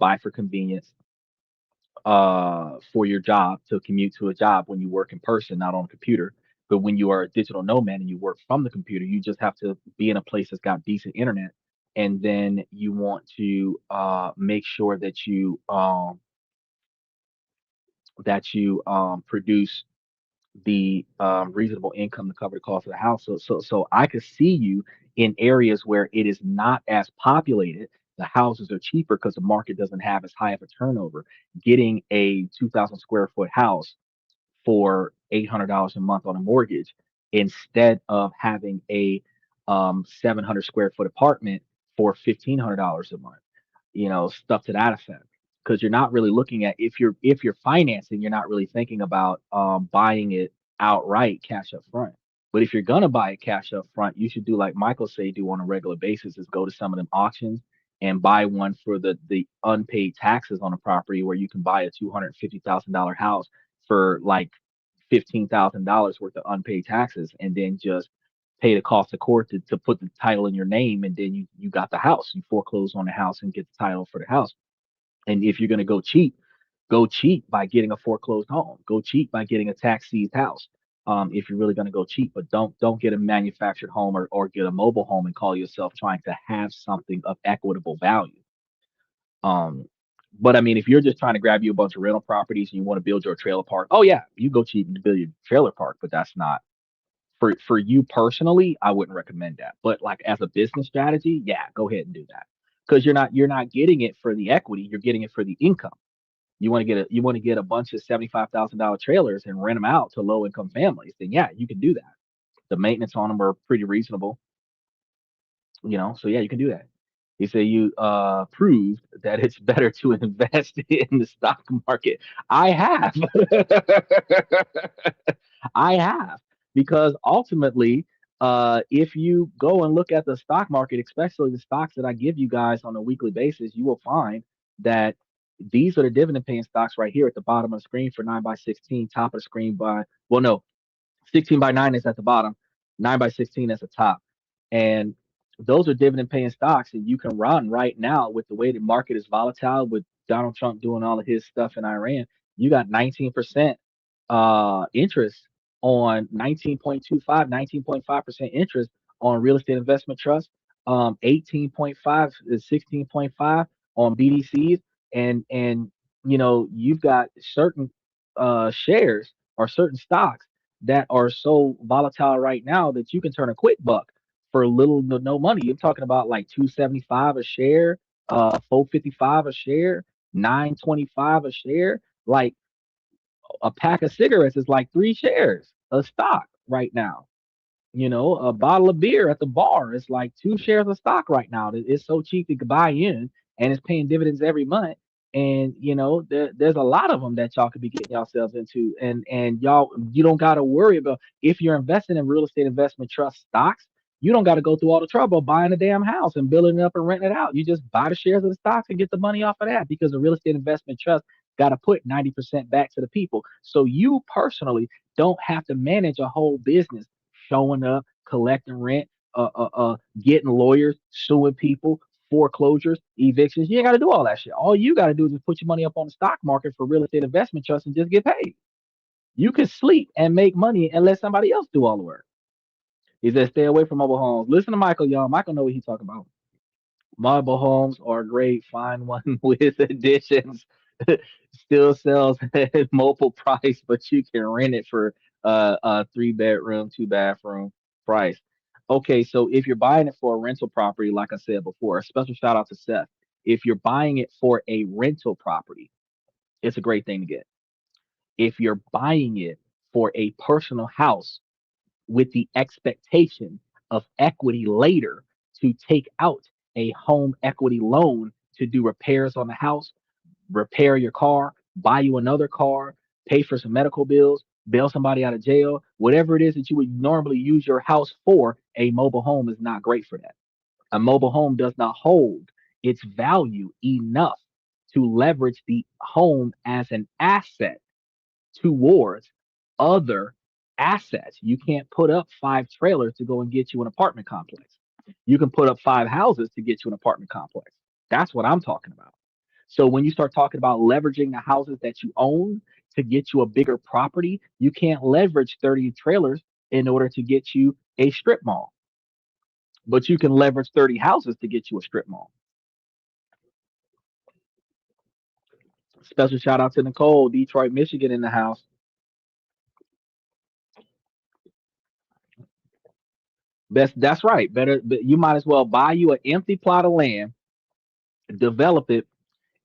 buy for convenience, for your job to commute to a job when you work in person, not on a computer. But when you are a digital nomad and you work from the computer, you just have to be in a place that's got decent internet. And then you want to make sure that you produce the reasonable income to cover the cost of the house. So I could see you in areas where it is not as populated. The houses are cheaper because the market doesn't have as high of a turnover. Getting a 2,000 square foot house for $800 a month on a mortgage instead of having a 700 square foot apartment for $1,500 a month, stuff to that effect. Because you're not really looking at, if you're financing, you're not really thinking about buying it outright cash up front. But if you're gonna buy it cash up front, you should do like Michael say do on a regular basis, is go to some of them auctions and buy one for the unpaid taxes on a property, where you can buy a $250,000 house for like $15,000 worth of unpaid taxes, and then just pay the cost of court to put the title in your name, and then you got the house. You foreclose on the house and get the title for the house. And if you're going to go cheap by getting a foreclosed home. Go cheap by getting a tax seized house. If you're really going to go cheap, but don't get a manufactured home, or get a mobile home and call yourself trying to have something of equitable value. Um, but I mean, if you're just trying to grab you a bunch of rental properties and you want to build your trailer park, oh yeah, you go cheap and build your trailer park. But that's not for you personally. I wouldn't recommend that. But like as a business strategy, yeah, go ahead and do that, because you're not getting it for the equity. You're getting it for the income. You want to get a bunch of $75,000 trailers and rent them out to low income families. Then yeah, you can do that. The maintenance on them are pretty reasonable. So yeah, you can do that. He said you proved that it's better to invest in the stock market. I have. I have, because ultimately, if you go and look at the stock market, especially the stocks that I give you guys on a weekly basis, you will find that these are the dividend paying stocks right here at the bottom of the screen for 9 by 16, top of the screen by, well, no, 16 by 9 is at the bottom, 9 by 16 is the top. And those are dividend paying stocks, and you can run right now with the way the market is volatile, with Donald Trump doing all of his stuff in Iran. You got 19% interest on 19.5% interest on real estate investment trust, 18.5 is 16.5 on BDCs. And you've got certain shares or certain stocks that are so volatile right now that you can turn a quick buck for little to no money. You're talking about like 275 a share, 455 a share, 925 a share. Like a pack of cigarettes is like 3 shares of stock right now. A bottle of beer at the bar is like 2 shares of stock right now. It's so cheap to buy in, and it's paying dividends every month. And there's a lot of them that y'all could be getting yourselves into, and y'all, you don't got to worry about, if you're investing in real estate investment trust stocks. You don't got to go through all the trouble of buying a damn house and building it up and renting it out. You just buy the shares of the stocks and get the money off of that, because the real estate investment trust got to put 90% back to the people. So you personally don't have to manage a whole business, showing up, collecting rent, getting lawyers, suing people, foreclosures, evictions. You ain't got to do all that shit. All you got to do is just put your money up on the stock market for real estate investment trust and just get paid. You can sleep and make money and let somebody else do all the work. He said, stay away from mobile homes. Listen to Michael, y'all. Michael know what he's talking about. Mobile homes are great. Find one with additions. Still sells at mobile price, but you can rent it for a 3 bedroom, 2 bathroom price. Okay, so if you're buying it for a rental property, like I said before, a special shout out to Seth. If you're buying it for a rental property, it's a great thing to get. If you're buying it for a personal house with the expectation of equity later to take out a home equity loan to do repairs on the house, repair your car, buy you another car, pay for some medical bills, bail somebody out of jail, whatever it is that you would normally use your house for, a mobile home is not great for that. A mobile home does not hold its value enough to leverage the home as an asset towards other assets. You can't put up 5 trailers to go and get you an apartment complex. You can put up 5 houses to get you an apartment complex. That's what I'm talking about. So when you start talking about leveraging the houses that you own to get you a bigger property, you can't leverage 30 trailers in order to get you a strip mall, but you can leverage 30 houses to get you a strip mall. Special shout out to Nicole, Detroit, Michigan in the house. That's right. Better, but you might as well buy you an empty plot of land, develop it,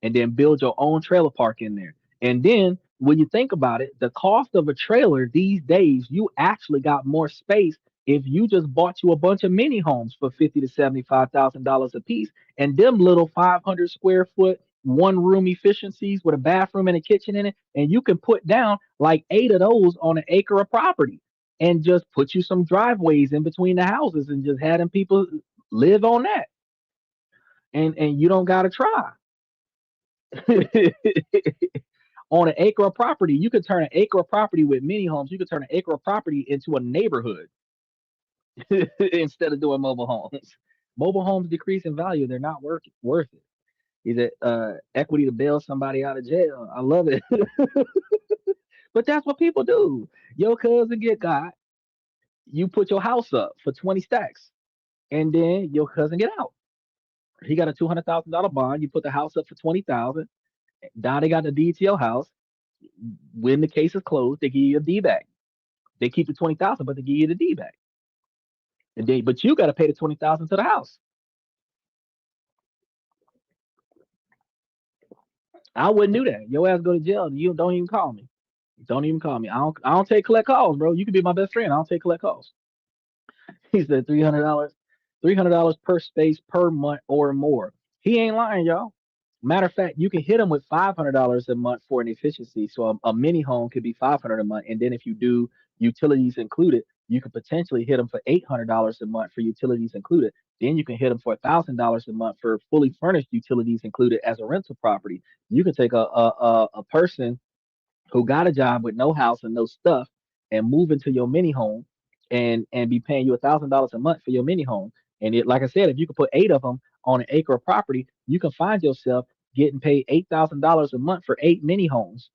and then build your own trailer park in there. And then when you think about it, the cost of a trailer these days, you actually got more space if you just bought you a bunch of mini homes for 50 to $75,000 a piece, and them little 500 square foot one room efficiencies with a bathroom and a kitchen in it, and you can put down like 8 of those on an acre of property, and just put you some driveways in between the houses and just have them people live on that, and you don't gotta try. On an acre of property, you could turn an acre of property with mini homes. You could turn an acre of property into a neighborhood instead of doing mobile homes. Mobile homes decrease in value; they're not worth it. Is it equity to bail somebody out of jail? I love it, but that's what people do. Your cousin get got, you put your house up for 20 stacks, and then your cousin get out. He got a $200,000 bond. You put the house up for 20,000. Now they got the deed to your house. When the case is closed, they give you a D back. They keep the 20,000, but they give you the D back. But you got to pay the 20,000 to the house. I wouldn't do that. Your ass go to jail. You don't even call me. Don't even call me. I don't take collect calls, bro. You can be my best friend. I don't take collect calls. He said $300, $300 per space per month or more. He ain't lying, y'all. Matter of fact, you can hit him with $500 a month for an efficiency. So a mini home could be 500 a month, and then if you do utilities included, you could potentially hit them for $800 a month for utilities included. Then you can hit them for $1,000 a month for fully furnished utilities included as a rental property. You can take a person who got a job with no house and no stuff and move into your mini home and be paying you $1,000 a month for your mini home. And it, like I said, if you could put 8 of them on an acre of property, you can find yourself getting paid $8,000 a month for 8 mini homes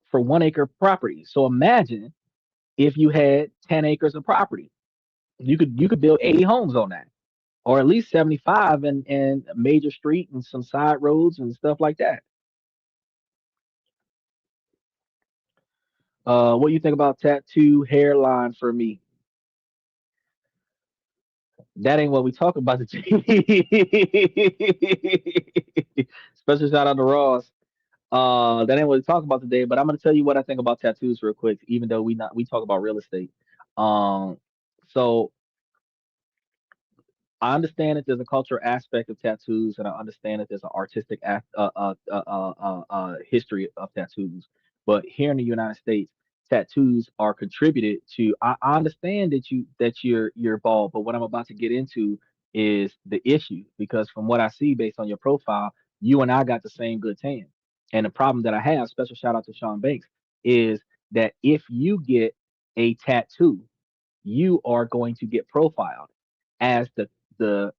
for 1 acre property. So imagine if you had 10 acres of property, you could build 80 homes on that, or at least 75 and a major street and some side roads and stuff like that. What do you think about tattoo hairline for me? That ain't what we talk about today. Special shout out to Ross. That ain't what we talk about today, but I'm gonna tell you what I think about tattoos real quick, even though we talk about real estate. Um, so I understand that there's a cultural aspect of tattoos, and I understand that there's an artistic history of tattoos. But here in the United States, tattoos are contributed to. I understand that you're bald, but what I'm about to get into is the issue because from what I see based on your profile, you and I got the same good tan. And the problem that I have, special shout out to Sean Banks, is that if you get a tattoo, you are going to get profiled as the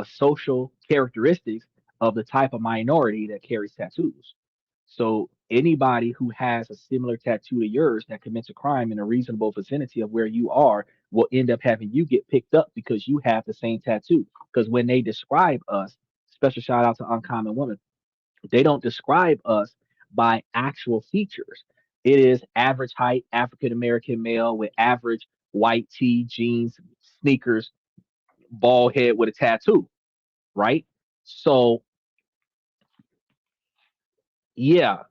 social characteristics of the type of minority that carries tattoos. So anybody who has a similar tattoo to yours that commits a crime in a reasonable vicinity of where you are will end up having you get picked up because you have the same tattoo. Because when they describe us, special shout out to Uncommon Woman, they don't describe us by actual features. It is average height, African American male with average white tee, jeans, sneakers, bald head with a tattoo, right? So yeah,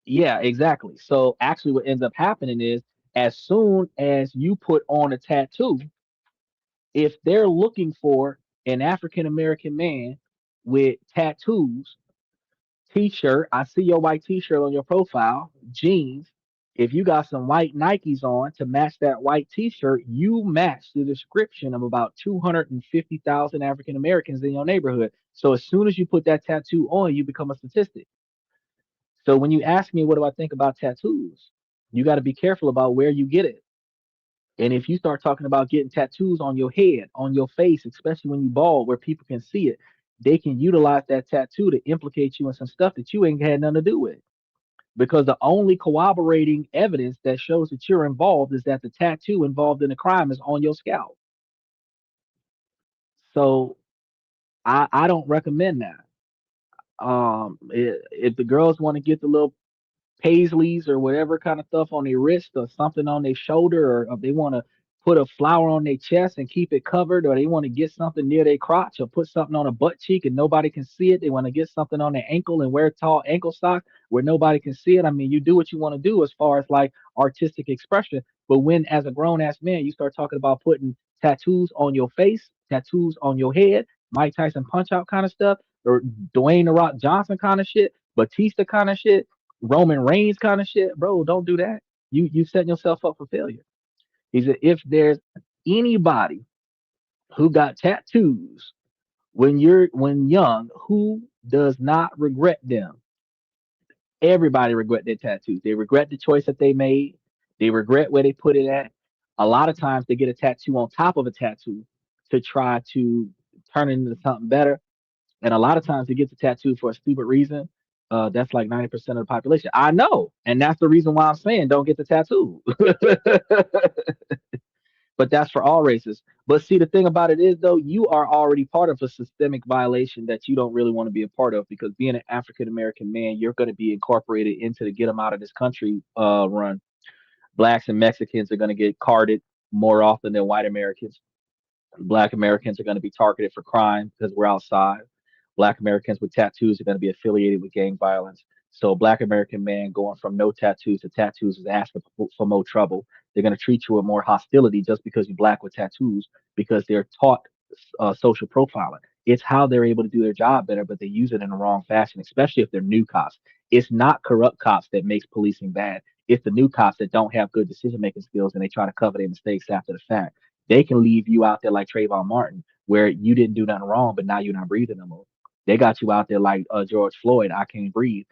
yeah, exactly. So actually, what ends up happening is as soon as you put on a tattoo, if they're looking for an African American man with tattoos, t-shirt, I see your white t-shirt on your profile, jeans. If you got some white Nikes on to match that white t-shirt, you match the description of about 250,000 African Americans in your neighborhood. So as soon as you put that tattoo on, you become a statistic. So when you ask me what do I think about tattoos, you got to be careful about where you get it. And if you start talking about getting tattoos on your head, on your face, especially when you bald, where people can see it, they can utilize that tattoo to implicate you in some stuff that you ain't had nothing to do with. Because the only corroborating evidence that shows that you're involved is that the tattoo involved in the crime is on your scalp. So I don't recommend that. If the girls want to get the little paisleys or whatever kind of stuff on their wrist or something on their shoulder, or if they want to put a flower on their chest and keep it covered, or they want to get something near their crotch or put something on a butt cheek and nobody can see it. They want to get something on their ankle and wear tall ankle socks where nobody can see it. I mean, you do what you want to do as far as like artistic expression. But when, as a grown ass man, you start talking about putting tattoos on your face, tattoos on your head, Mike Tyson punch out kind of stuff, or Dwayne the Rock Johnson kind of shit, Batista kind of shit, Roman Reigns kind of shit, bro, don't do that. You setting yourself up for failure. He said if there's anybody who got tattoos when young, who does not regret them? Everybody regret their tattoos. They regret the choice that they made. They regret where they put it at. A lot of times they get a tattoo on top of a tattoo to try to turn it into something better. And a lot of times they get the tattoo for a stupid reason. That's like 90% of the population. I know. And that's the reason why I'm saying don't get the tattoo. But that's for all races. But see, the thing about it is, though, you are already part of a systemic violation that you don't really want to be a part of because being an African American man, you're going to be incorporated into the get them out of this country run. Blacks and Mexicans are going to get carded more often than white Americans. Black Americans are going to be targeted for crime because we're outside. Black Americans with tattoos are going to be affiliated with gang violence. So, a Black American man going from no tattoos to tattoos is asking for more trouble. They're going to treat you with more hostility just because you're black with tattoos because they're taught social profiling. It's how they're able to do their job better, but they use it in the wrong fashion, especially if they're new cops. It's not corrupt cops that makes policing bad. It's the new cops that don't have good decision making skills and they try to cover their mistakes after the fact. They can leave you out there like Trayvon Martin, where you didn't do nothing wrong, but now you're not breathing no more. They got you out there like George Floyd. I can't breathe.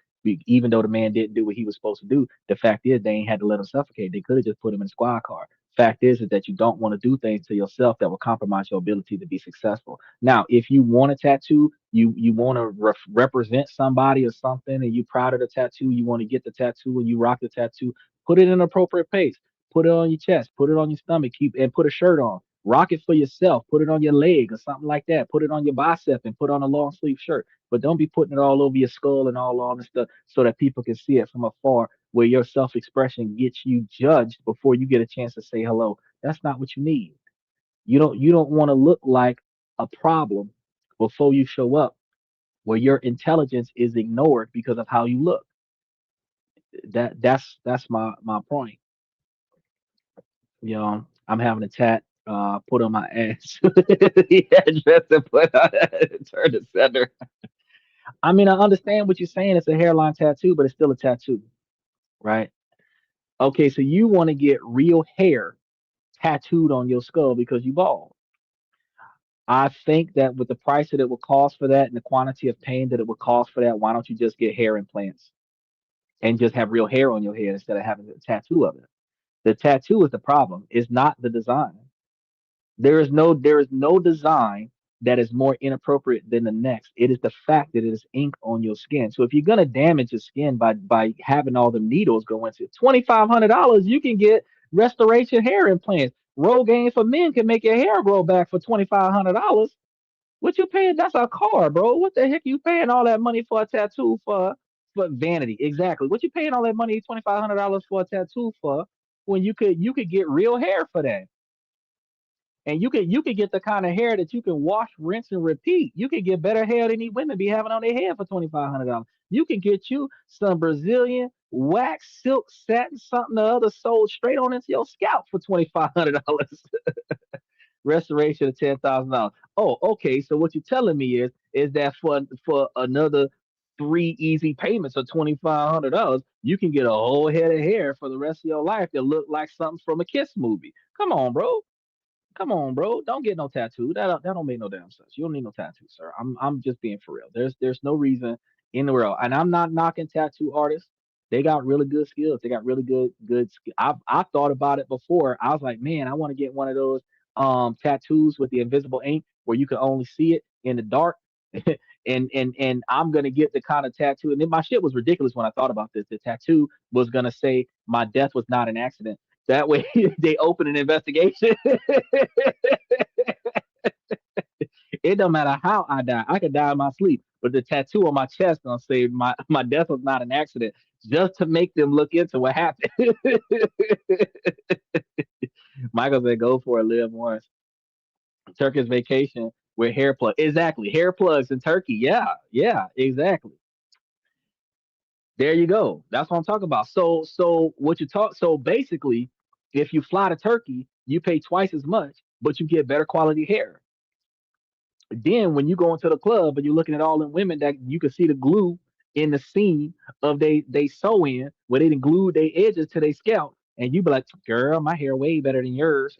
Even though the man didn't do what he was supposed to do, the fact is they ain't had to let him suffocate. They could have just put him in a squad car. Fact is that you don't want to do things to yourself that will compromise your ability to be successful. Now, if you want a tattoo, you want to represent somebody or something, and you proud of the tattoo, you want to get the tattoo, and you rock the tattoo, put it in an appropriate pace. Put it on your chest, put it on your stomach, keep and put a shirt on. Rock it for yourself. Put it on your leg or something like that. Put it on your bicep and put on a long sleeve shirt. But don't be putting it all over your skull and all this stuff so that people can see it from afar where your self expression gets you judged before you get a chance to say hello. That's not what you need. You don't want to look like a problem before you show up where your intelligence is ignored because of how you look. That's my point. You know, I'm having a tat put on my ass. The address and put on turn to sender. I mean, I understand what you're saying. It's a hairline tattoo, but it's still a tattoo, right? Okay, so you want to get real hair tattooed on your skull because you bald. I think that with the price that it would cost for that and the quantity of pain that it would cost for that, why don't you just get hair implants and just have real hair on your head instead of having a tattoo of it? The tattoo is the problem. It's not the design. There is no design that is more inappropriate than the next. It is the fact that it is ink on your skin. So if you're gonna damage your skin by having all the needles go into it, $2,500, you can get restoration hair implants. Rogaine for men can make your hair grow back for $2,500. What you paying? That's a car, bro. What the heck you paying all that money for a tattoo for? For vanity, exactly. What you paying all that money, $2,500 for a tattoo for? When you could get real hair for that. And you could get the kind of hair that you can wash, rinse, and repeat. You can get better hair than these women be having on their head for $2,500. You can get you some Brazilian wax, silk, satin, something or other sold straight on into your scalp for $2,500. Restoration of $10,000. Oh, okay. So what you're telling me is that for another three easy payments of $2,500, you can get a whole head of hair for the rest of your life that look like something from a Kiss movie. Come on, bro. Come on, bro. Don't get no tattoo. That don't make no damn sense. You don't need no tattoo, sir. I'm just being for real. There's no reason in the world. And I'm not knocking tattoo artists. They got really good skills. They got really good skill. I thought about it before. I was like, man, I want to get one of those tattoos with the invisible ink where you can only see it in the dark. And I'm gonna get the kind of tattoo. And then my shit was ridiculous when I thought about this. The tattoo was gonna say my death was not an accident. That way they open an investigation. It don't matter how I die. I could die in my sleep. But the tattoo on my chest gonna say my death was not an accident, just to make them look into what happened. Michael said, "Go for it, live once." Turkish vacation with hair plug. Exactly, hair plugs in Turkey. Yeah, yeah, exactly. There you go. That's what I'm talking about. So what you talk. So basically, if you fly to Turkey, you pay twice as much, but you get better quality hair. Then when you go into the club and you're looking at all the women that you can see the glue in the scene of they sew in where they done glued their edges to their scalp, and you be like, "Girl, my hair way better than yours,"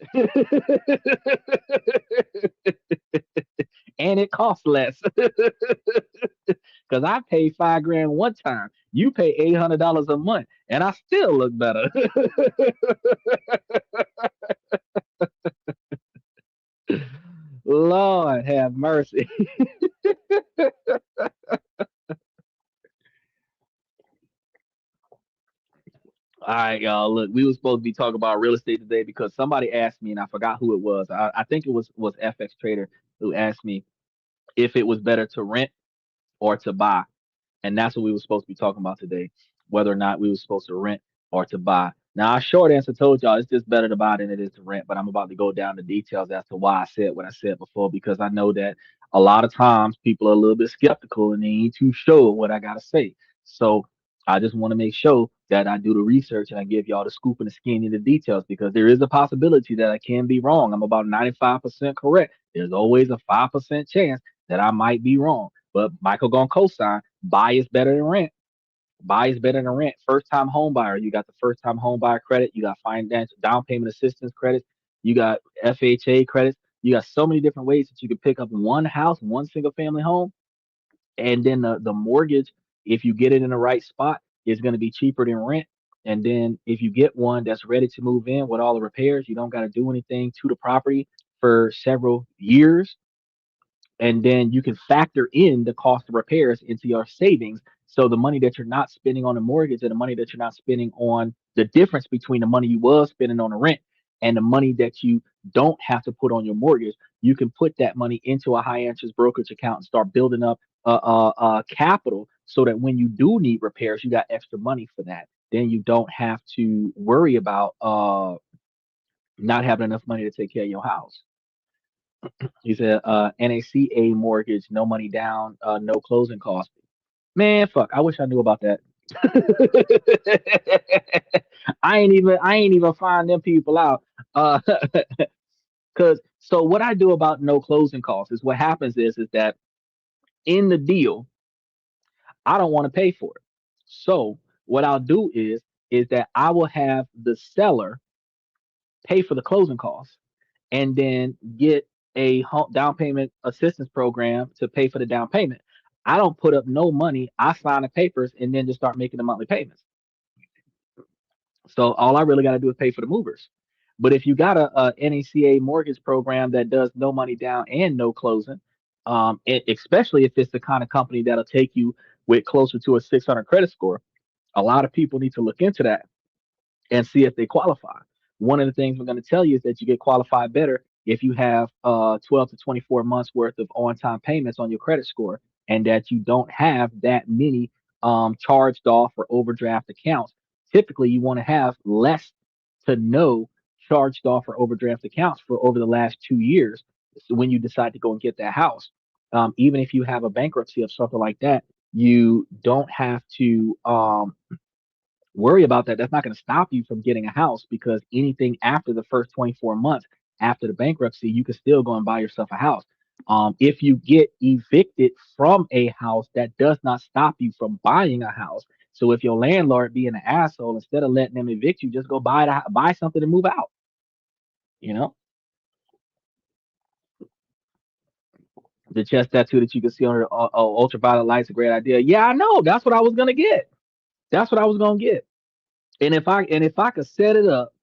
and it costs less because I paid 5 grand one time. You pay $800 a month, and I still look better. Lord have mercy. All right, y'all. Look, we were supposed to be talking about real estate today because somebody asked me, and I forgot who it was. I think it was FX Trader who asked me if it was better to rent or to buy. And that's what we were supposed to be talking about today, whether or not we were supposed to rent or to buy. Now, our short answer told y'all it's just better to buy than it is to rent, but I'm about to go down the details as to why I said what I said before, because I know that a lot of times people are a little bit skeptical and they ain't too sure what I gotta say. So I just want to make sure that I do the research and I give y'all the scoop and the skinny of the details, because there is a possibility that I can be wrong. I'm about 95% correct. There's always a 5% chance that I might be wrong. But Michael gonna co-sign. Buy is better than rent. Buy is better than rent. First time home buyer, you got the first time home buyer credit. You got finance, down payment assistance credits. You got FHA credits. You got so many different ways that you can pick up one house, one single family home, and then the mortgage, if you get it in the right spot, is going to be cheaper than rent. And then if you get one that's ready to move in with all the repairs, you don't got to do anything to the property for several years, and then you can factor in the cost of repairs into your savings. So the money that you're not spending on the mortgage and the money that you're not spending on, the difference between the money you was spending on the rent and the money that you don't have to put on your mortgage, you can put that money into a high interest brokerage account and start building up capital, so that when you do need repairs, you got extra money for that. Then you don't have to worry about not having enough money to take care of your house. He said, NACA mortgage, no money down, no closing costs. Man, fuck. I wish I knew about that. I ain't even find them people out. Cause so what I do about no closing costs is, what happens is that in the deal, I don't want to pay for it. So what I'll do is that I will have the seller pay for the closing costs, and then get a down payment assistance program to pay for the down payment. I don't put up no money. I sign the papers and then just start making the monthly payments. So all I really got to do is pay for the movers. But if you got a NACA mortgage program that does no money down and no closing, especially if it's the kind of company that'll take you with closer to a 600 credit score, a lot of people need to look into that and see if they qualify. One of the things we're going to tell you is that you get qualified better if you have 12 to 24 months worth of on-time payments on your credit score, and that you don't have that many charged off or overdraft accounts. Typically, you want to have less to no charged off or overdraft accounts for over the last 2 years. So when you decide to go and get that house, even if you have a bankruptcy of something like that, you don't have to worry about that. That's not going to stop you from getting a house, because anything after the first 24 months after the bankruptcy, you can still go and buy yourself a house. If you get evicted from a house, that does not stop you from buying a house. So if your landlord being an asshole, instead of letting them evict you, just go buy something and move out. You know, the chest tattoo that you can see under ultraviolet light's a great idea. Yeah, I know. That's what I was gonna get. That's what I was gonna get. And if I could set it up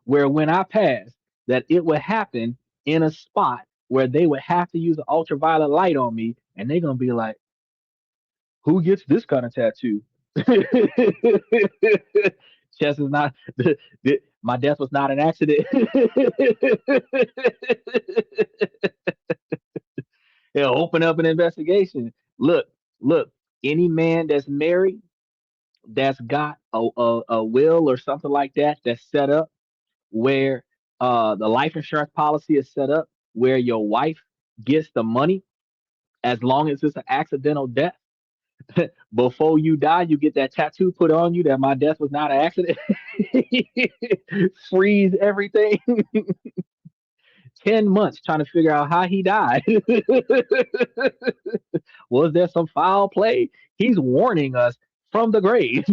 where when I pass, that it would happen in a spot where they would have to use an ultraviolet light on me, and they're gonna be like, "Who gets this kind of tattoo?" Chest is not. My death was not an accident. They'll open up an investigation. Look. Any man that's married, that's got a will or something like that, that's set up where the life insurance policy is set up where your wife gets the money as long as it's an accidental death. Before you die, you get that tattoo put on you that my death was not an accident. Freeze everything. 10 months trying to figure out how he died. Was there some foul play? He's warning us from the grave.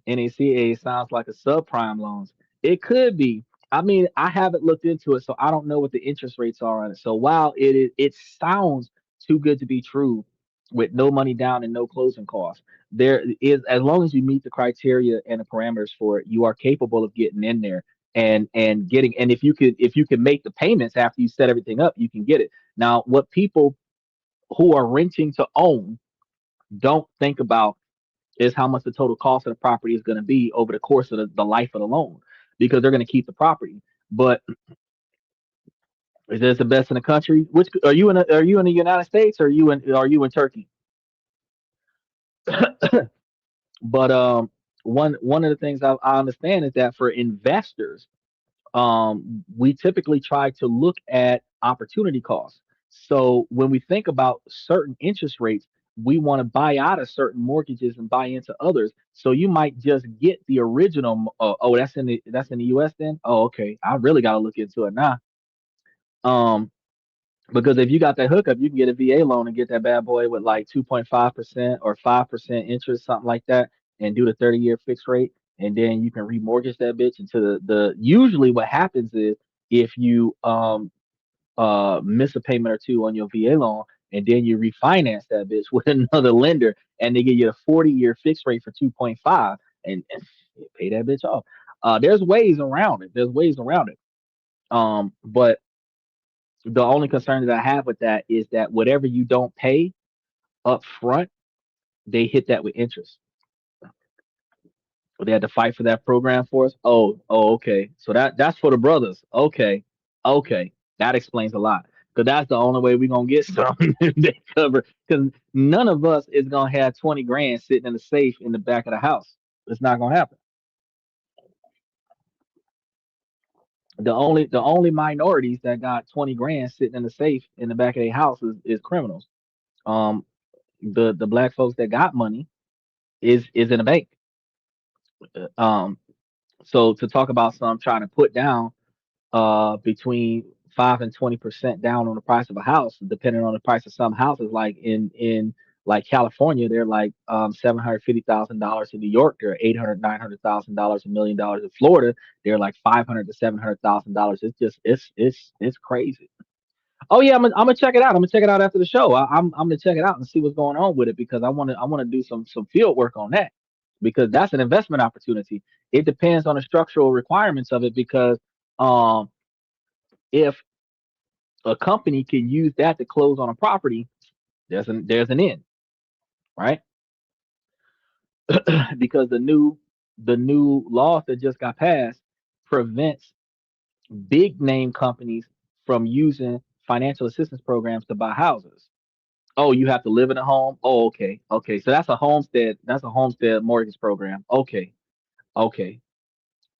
NACA sounds like a subprime loans. It could be. I mean, I haven't looked into it, so I don't know what the interest rates are on it. So while it sounds too good to be true, with no money down and no closing costs, there is, as long as you meet the criteria and the parameters for it, you are capable of getting in there and getting. And if you could make the payments after you set everything up, you can get it. Now, what people who are renting to own don't think about is how much the total cost of the property is going to be over the course of the life of the loan, because they're going to keep the property. But is this the best in the country? Which are you in the United States, or are you in Turkey? But one of the things I understand is that for investors, we typically try to look at opportunity costs. So when we think about certain interest rates, we want to buy out of certain mortgages and buy into others. So you might just get the original. Oh, that's in the U.S. Then. Oh, okay. I really got to look into it now. Um, because if you got that hookup, you can get a VA loan and get that bad boy with like 2.5% or 5% interest, something like that, and do the 30-year fixed rate, and then you can remortgage that bitch into the. Usually, what happens is if you miss a payment or two on your VA loan, and then you refinance that bitch with another lender, and they give you a 40-year fixed rate for 2.5, and pay that bitch off. There's ways around it. There's ways around it. But the only concern that I have with that is that whatever you don't pay up front, they hit that with interest. They had to fight for that program for us. Oh, okay. So that's for the brothers. Okay, that explains a lot. Because that's the only way we're gonna get something they cover. Because none of us is gonna have 20 grand sitting in the safe in the back of the house. It's not gonna happen. The only minorities that got 20 grand sitting in the safe in the back of their house is criminals. Um, the black folks that got money is in a bank. Um, so to talk about some trying to put down between 5 and 20% down on the price of a house, depending on the price of some houses. Like in like California, they're like $750,000. In New York, they're 800, $900,000, $1 million. In Florida, they're like 500 to $700,000. It's just it's crazy. Oh yeah, I'm gonna check it out. I'm gonna check it out after the show. I'm gonna check it out and see what's going on with it, because I want to do some field work on that, because that's an investment opportunity. It depends on the structural requirements of it, because um if a company can use that to close on a property, there's an end, right? Because the new laws that just got passed prevents big name companies from using financial assistance programs to buy houses. Oh, you have to live in a home. Oh, okay. So that's a homestead. That's a homestead mortgage program. Okay.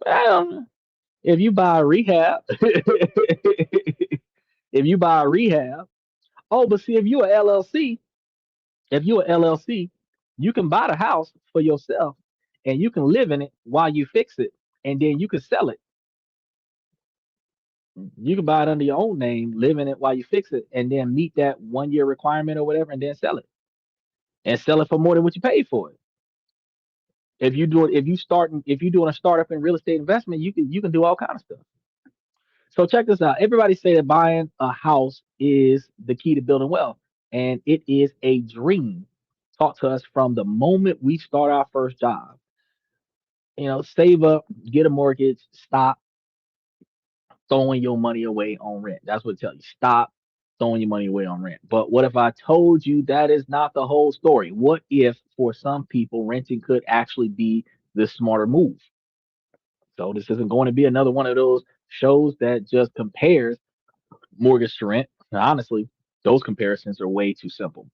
Well, if you buy a rehab, if you buy a rehab. Oh, but see, if you're a LLC, you can buy the house for yourself, and you can live in it while you fix it, and then you can sell it. You can buy it under your own name, live in it while you fix it, and then meet that 1 year requirement or whatever, and then sell it, and sell it for more than what you paid for it. If you doing a startup in real estate investment, you can do all kind of stuff. So check this out. Everybody say that buying a house is the key to building wealth, and it is a dream taught to us from the moment we start our first job. Save up, get a mortgage, stop, throwing your money away on rent. That's what it tells you. Stop throwing your money away on rent. But what if I told you that is not the whole story? What if for some people renting could actually be the smarter move? So this isn't going to be another one of those shows that just compares mortgage to rent. And honestly, those comparisons are way too simple.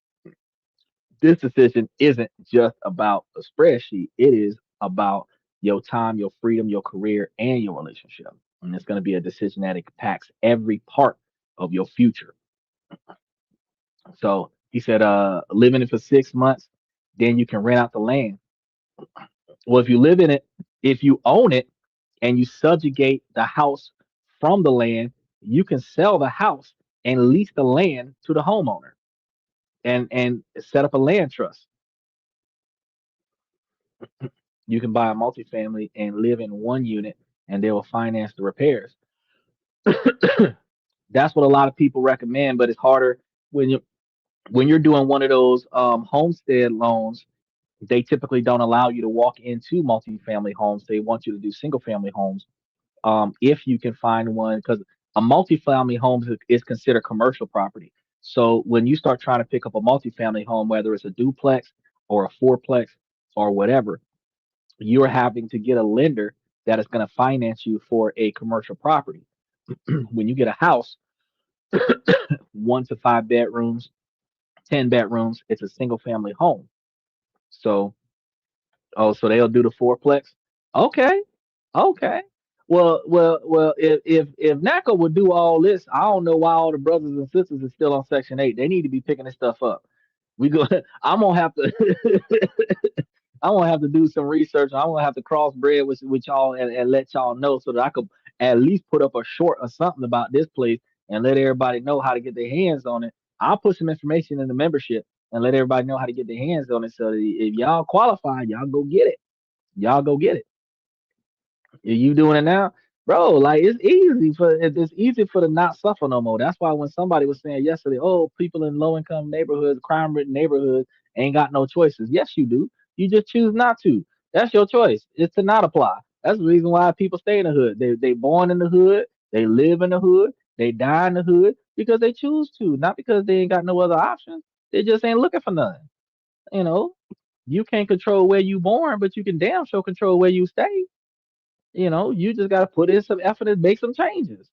This decision isn't just about a spreadsheet. It is about your time, your freedom, your career, and your relationship. And it's going to be a decision that impacts every part of your future. So he said, living it for 6 months, then you can rent out the land. Well, if you live in it, if you own it and you subjugate the house from the land, you can sell the house and lease the land to the homeowner and set up a land trust. You can buy a multifamily and live in one unit and they will finance the repairs. That's what a lot of people recommend, but it's harder when you're doing one of those homestead loans. They typically don't allow you to walk into multifamily homes. They want you to do single family homes. If you can find one, because a multifamily home is considered commercial property. So when you start trying to pick up a multifamily home, whether it's a duplex or a fourplex or whatever, you're having to get a lender that is going to finance you for a commercial property. When you get a house, 1 to 5 bedrooms, 10 bedrooms, it's a single family home. So, oh, so they'll do the fourplex. Okay, okay. Well. If NACA would do all this, I don't know why all the brothers and sisters are still on Section 8. They need to be picking this stuff up. We go. I'm gonna have to. I'm gonna have to do some research. I'm gonna have to crossbreed with y'all and let y'all know so that I could at least put up a short or something about this place and let everybody know how to get their hands on it. I'll put some information in the membership and let everybody know how to get their hands on it. So that if y'all qualify, y'all go get it. Y'all go get it. You doing it now, bro? Like it's easy for the not suffer no more. That's why when somebody was saying yesterday, oh, people in low income neighborhoods, crime ridden neighborhoods, ain't got no choices. Yes, you do. You just choose not to. That's your choice. It's to not apply. That's the reason why people stay in the hood. They born in the hood. They live in the hood. They die in the hood because they choose to, not because they ain't got no other options. They just ain't looking for none. You know, you can't control where you born, but you can damn sure control where you stay. You just got to put in some effort and make some changes.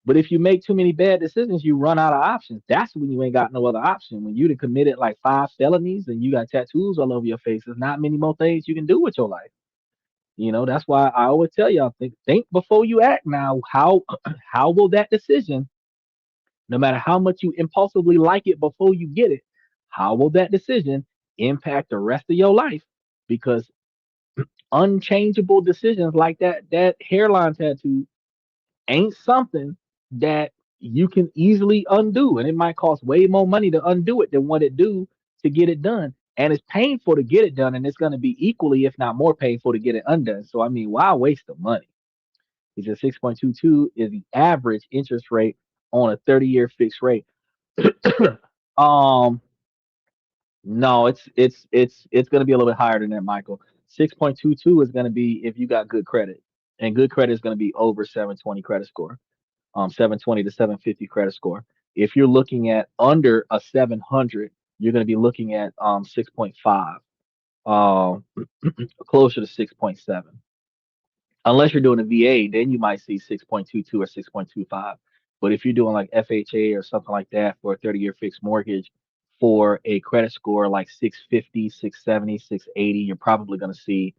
But if you make too many bad decisions, you run out of options. That's when you ain't got no other option. When you done committed like 5 felonies and you got tattoos all over your face, there's not many more things you can do with your life. That's why I always tell y'all think before you act. Now, how will that decision, no matter how much you impulsively like it before you get it, how will that decision impact the rest of your life? Because unchangeable decisions like that hairline tattoo ain't something that you can easily undo, and it might cost way more money to undo it than what it do to get it done, and it's painful to get it done, and it's going to be equally if not more painful to get it undone. So I mean, why waste the money? He said 6.22 is the average interest rate on a 30-year fixed rate. um no, it's going to be a little bit higher than that, Michael. 6.22 is going to be if you got good credit, and good credit is going to be over 720 credit score. 720 to 750 credit score. If you're looking at under a 700, you're going to be looking at 6.5, um, closer to 6.7. Unless you're doing a VA, then you might see 6.22 or 6.25. But if you're doing like FHA or something like that for a 30-year fixed mortgage for a credit score like 650, 670, 680, you're probably going to see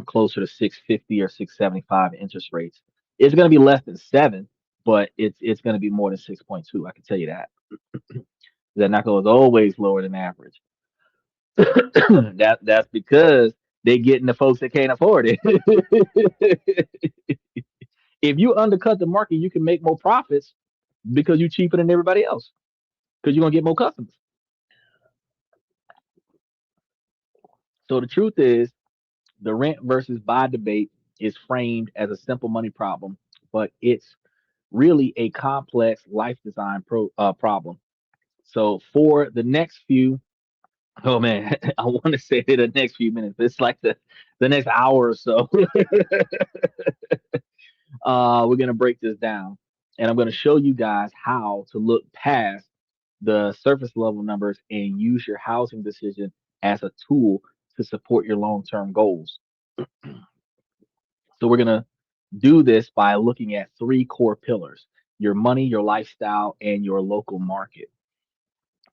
closer to 650 or 675 interest rates. It's going to be less than 7, but it's going to be more than 6.2. I can tell you that. That NACO is always lower than average. That's because they getting the folks that can't afford it. If you undercut the market, you can make more profits because you're cheaper than everybody else because you're gonna get more customers. So the truth is, the rent versus buy debate is framed as a simple money problem, but it's really a complex life design problem. So for the next few, oh man, I want to say the next few minutes. It's like the next hour or so. We're gonna break this down, and I'm gonna show you guys how to look past the surface level numbers and use your housing decision as a tool to support your long term goals. So we're gonna do this by looking at three core pillars: your money, your lifestyle, and your local market.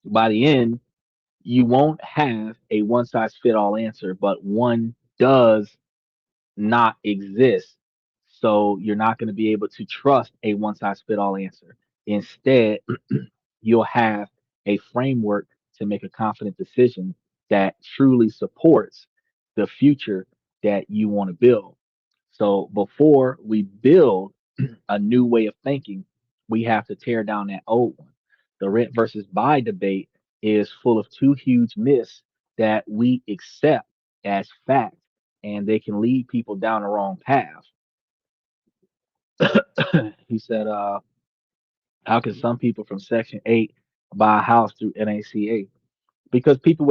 By the end, you won't have a one size fit all answer, but one does not exist. So you're not going to be able to trust a one size fit all answer. Instead, you'll have a framework to make a confident decision that truly supports the future that you want to build. So before we build a new way of thinking, we have to tear down that old one. The rent versus buy debate is full of two huge myths that we accept as fact, and they can lead people down the wrong path. He said, how can some people from Section 8 buy a house through NACA? Because people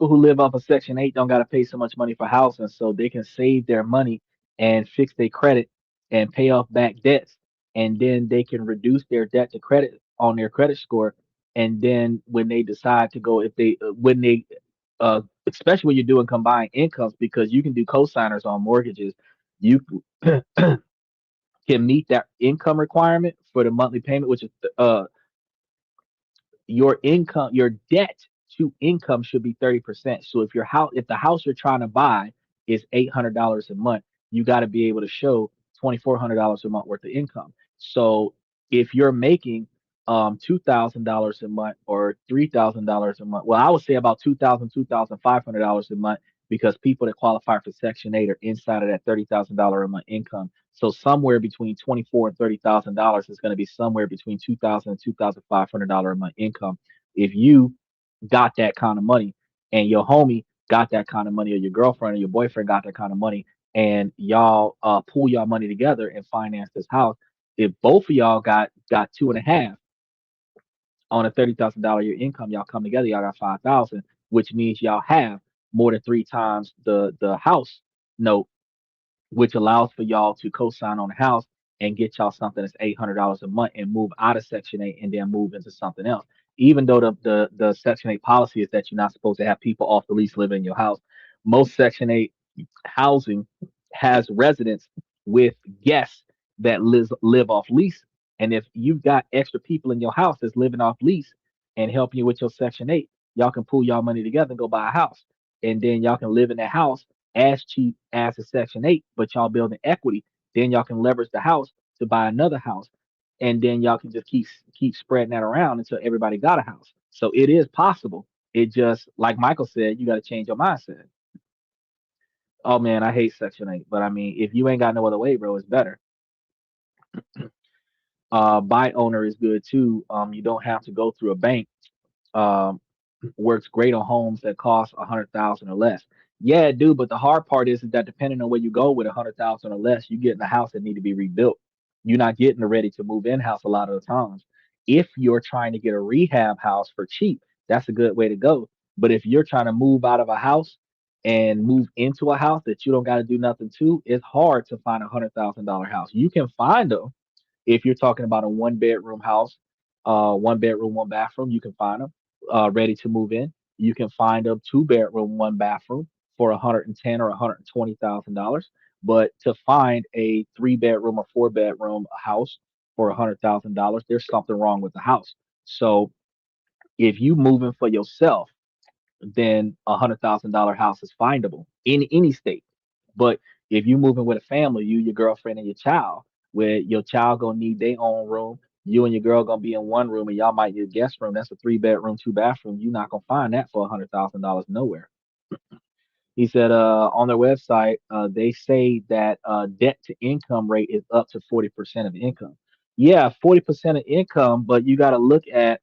who live off of Section 8 don't got to pay so much money for housing, so they can save their money and fix their credit and pay off back debts, and then they can reduce their debt to credit on their credit score. And then when they decide to go, if they when they especially when you're doing combined incomes, because you can do co-signers on mortgages, you can meet that income requirement for the monthly payment, which is your income, your debt to income should be 30%. So if the house you're trying to buy is $800 a month, you got to be able to show $2,400 a month worth of income. So if you're making $2,000 a month or $3,000 a month, well, I would say about $2,500 a month, because people that qualify for Section 8 are inside of that $30,000 a month income. So somewhere between 24 and $30,000 is going to be somewhere between $2,000 and $2,500 a month income. If you got that kind of money, and your homie got that kind of money, or your girlfriend or your boyfriend got that kind of money, and y'all pool y'all money together and finance this house, if both of y'all got two and a half on a $30,000 year income, y'all come together, y'all got 5,000, which means y'all have more than three times the house note, which allows for y'all to co-sign on the house and get y'all something that's $800 a month and move out of Section 8 and then move into something else. Even though the Section 8 policy is that you're not supposed to have people off the lease living in your house, most Section 8 housing has residents with guests that live off lease. And if you've got extra people in your house that's living off lease and helping you with your Section 8, y'all can pool y'all money together and go buy a house. And then y'all can live in that house as cheap as a Section 8, but y'all building equity. Then y'all can leverage the house to buy another house. And then y'all can just keep spreading that around until everybody got a house. So it is possible. It just, like Michael said, you got to change your mindset. Oh man, I hate Section 8, but I mean, if you ain't got no other way, bro, it's better. Buy owner is good too. You don't have to go through a bank. Um, Works great on homes that cost 100,000 or less. Yeah, dude. But the hard part is that depending on where you go with 100,000 or less, you get in a house that need to be rebuilt. You're not getting a ready to move in house a lot of the times. If you're trying to get a rehab house for cheap, that's a good way to go. But if you're trying to move out of a house and move into a house that you don't got to do nothing to, it's hard to find $100,000 house. You can find them if you're talking about a one bedroom house, one bedroom, one bathroom. You can find them ready to move in. You can find a two bedroom, one bathroom for 110 or $120,000. But to find a three bedroom or four bedroom house for $100,000, there's something wrong with the house. So if you moving for yourself, then $100,000 house is findable in any state. But if you moving with a family, you, your girlfriend, and your child, where your child gonna need their own room, you and your girl gonna be in one room, and y'all might need a guest room. That's a three bedroom, two bathroom. You're not gonna find that for $100,000 nowhere. He said on their website, they say that debt to income rate is up to 40% of income. Yeah, 40% of income, but you got to look at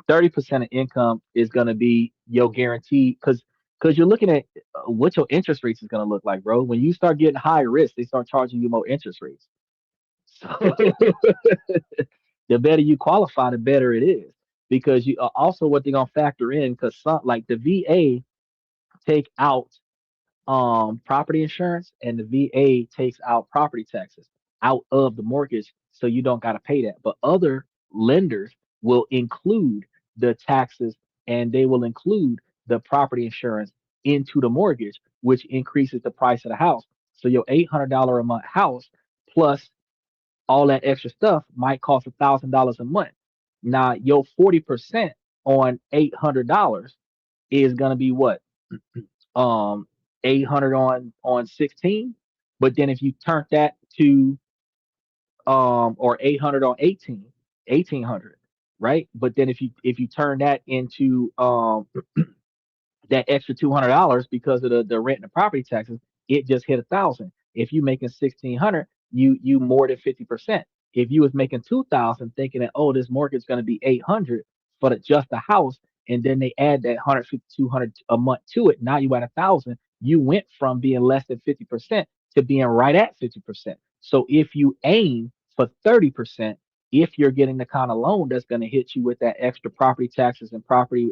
30% of income is going to be your guarantee, because you're looking at what your interest rates is going to look like, bro. When you start getting high risk, they start charging you more interest rates. So the better you qualify, the better it is, because you also what they're going to factor in, because some like the VA take out property insurance, and the VA takes out property taxes. out of the mortgage, so you don't got to pay that. But other lenders will include the taxes, and they will include the property insurance into the mortgage, which increases the price of the house. So your $800 a month house plus all that extra stuff might cost $1,000 a month. Now your 40% on $800 is gonna be what? 800 on 16. But then if you turn that to or 800 on 18, 1800, right? But then if you turn that into that extra $200 because of the rent and the property taxes, it just hit 1,000. If you making 1,600, you more than 50%. If you was making 2,000, thinking that, oh, this mortgage is going to be 800 for just the house, and then they add that 150, 200 a month to it, now you at 1,000. You went from being less than 50% to being right at 50%. So if you aim for 30%, if you're getting the kind of loan that's going to hit you with that extra property taxes and property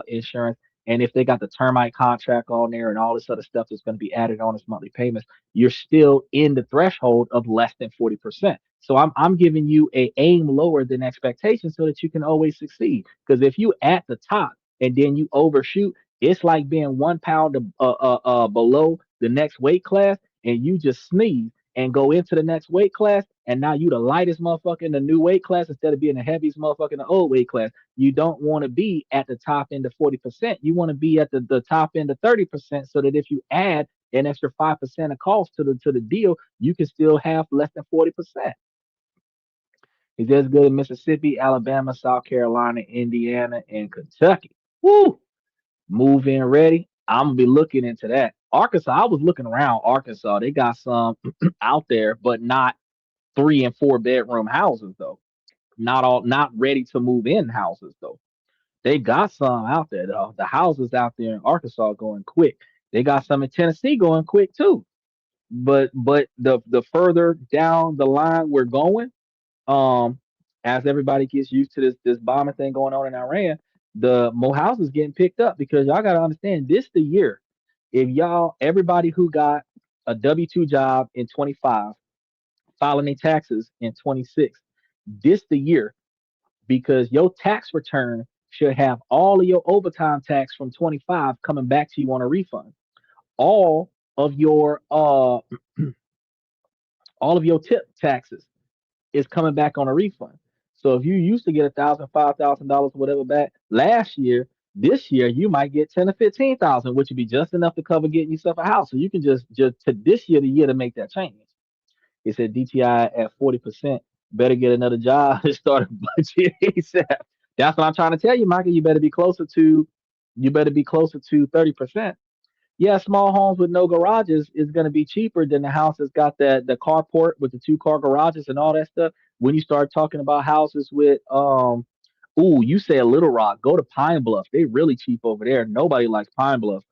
insurance, and if they got the termite contract on there and all this other stuff that's going to be added on as monthly payments, you're still in the threshold of less than 40%. So I'm giving you a aim lower than expectation so that you can always succeed. Because if you at the top and then you overshoot, it's like being 1 pound below the next weight class, and you just sneeze and go into the next weight class, and now you the lightest motherfucker in the new weight class instead of being the heaviest motherfucker in the old weight class. You don't want to be at the top end of 40%. You want to be at the top end of 30%, so that if you add an extra 5% of cost to the deal, you can still have less than 40%. He's as good in Mississippi, Alabama, South Carolina, Indiana, and Kentucky. Woo! Move in ready. I'm gonna be looking into that. Arkansas, I was looking around Arkansas. They got some out there, but not 3 and 4 bedroom houses though. Not ready to move in houses though. They got some out there though. The houses out there in Arkansas going quick. They got some in Tennessee going quick too. But the further down the line we're going, um, as everybody gets used to this bombing thing going on in Iran, the more houses getting picked up because y'all gotta understand this the year. If y'all everybody who got a W-2 job in 25 filing their taxes in 26, this the year because your tax return should have all of your overtime tax from 25 coming back to you on a refund. All of your all of your tip taxes is coming back on a refund. So if you used to get $1,000, $5,000, whatever back last year, this year you might get 10 or 15,000, which would be just enough to cover getting yourself a house. So you can just to this year the year to make that change. It said DTI at 40%. Better get another job and start a budget ASAP. That's what I'm trying to tell you, Michael. You better be closer to 30%. Yeah, small homes with no garages is going to be cheaper than the house that's got the carport with the 2 car garages and all that stuff. When you start talking about houses with ooh, you say a Little Rock, go to Pine Bluff. They really cheap over there. Nobody likes Pine Bluff.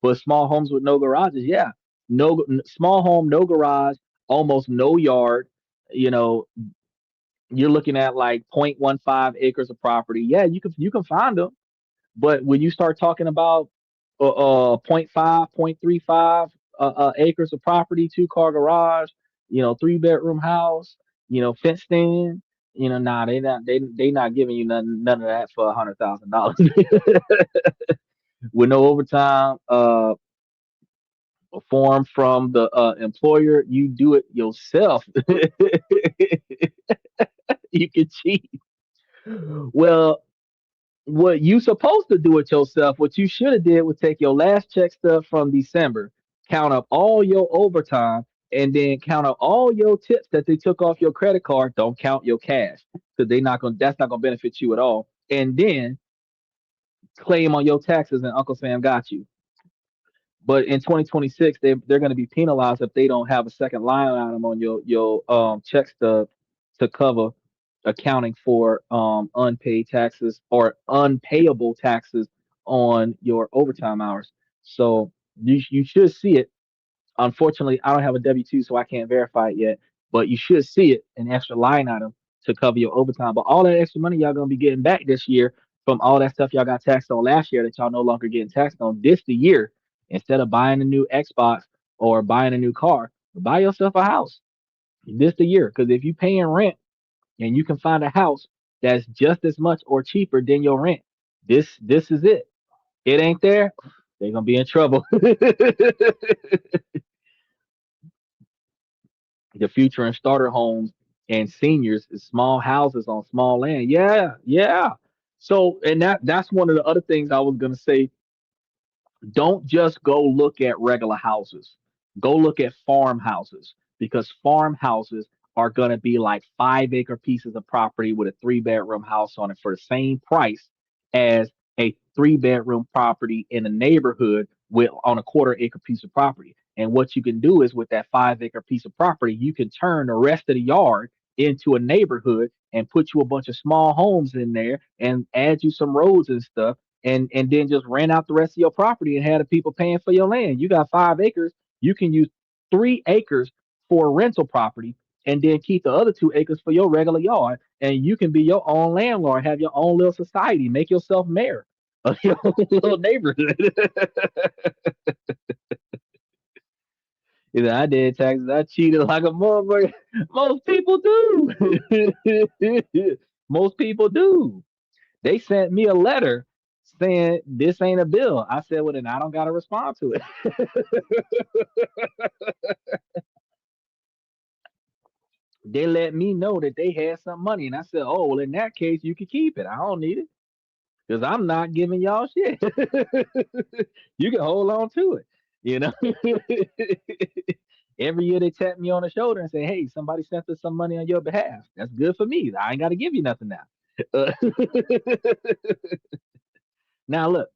But small homes with no garages, yeah. No small home, no garage, almost no yard. You know, you're looking at like 0.15 acres of property. Yeah, you can find them. But when you start talking about point 0.5, 0.35 acres of property, 2 car garage, 3 bedroom house, fenced in, nah, they not giving you none of that for $100,000 with no overtime. Form from the employer, you do it yourself. You can cheat. Well, what you supposed to do it yourself, what you should have did was take your last check stub from December, count up all your overtime, and then count up all your tips that they took off your credit card. Don't count your cash because that's not gonna benefit you at all. And then claim on your taxes, and Uncle Sam got you. But in 2026, they're going to be penalized if they don't have a second line item on your check stub to cover accounting for unpaid taxes or unpayable taxes on your overtime hours. So you should see it. Unfortunately, I don't have a W-2, so I can't verify it yet. But you should see it an extra line item to cover your overtime. But all that extra money y'all gonna be getting back this year from all that stuff y'all got taxed on last year that y'all no longer getting taxed on this the year. Instead of buying a new Xbox or buying a new car, buy yourself a house this the year. Because if you paying rent and you can find a house that's just as much or cheaper than your rent, this is it. It ain't there, they're gonna be in trouble. The future in starter homes and seniors is small houses on small land. Yeah, yeah. So, and that's one of the other things I was gonna say. Don't just go look at regular houses. Go look at farmhouses, because farmhouses are going to be like 5 acre pieces of property with a 3 bedroom house on it for the same price as a 3 bedroom property in a neighborhood with on a quarter acre piece of property. And what you can do is with that 5 acre piece of property, you can turn the rest of the yard into a neighborhood and put you a bunch of small homes in there and add you some roads and stuff, and then just rent out the rest of your property and have the people paying for your land. You got 5 acres, you can use 3 acres for a rental property, and then keep the other 2 acres for your regular yard, and you can be your own landlord, have your own little society, make yourself mayor of your own little neighborhood. You know, I did taxes, I cheated like a motherfucker. Most people do. Most people do. They sent me a letter saying this ain't a bill. I said, well, then I don't got to respond to it. They let me know that they had some money. And I said, oh, well, in that case, you can keep it. I don't need it because I'm not giving y'all shit. You can hold on to it. You know, every year they tap me on the shoulder and say, hey, somebody sent us some money on your behalf. That's good for me. I ain't got to give you nothing now. Uh, now, look,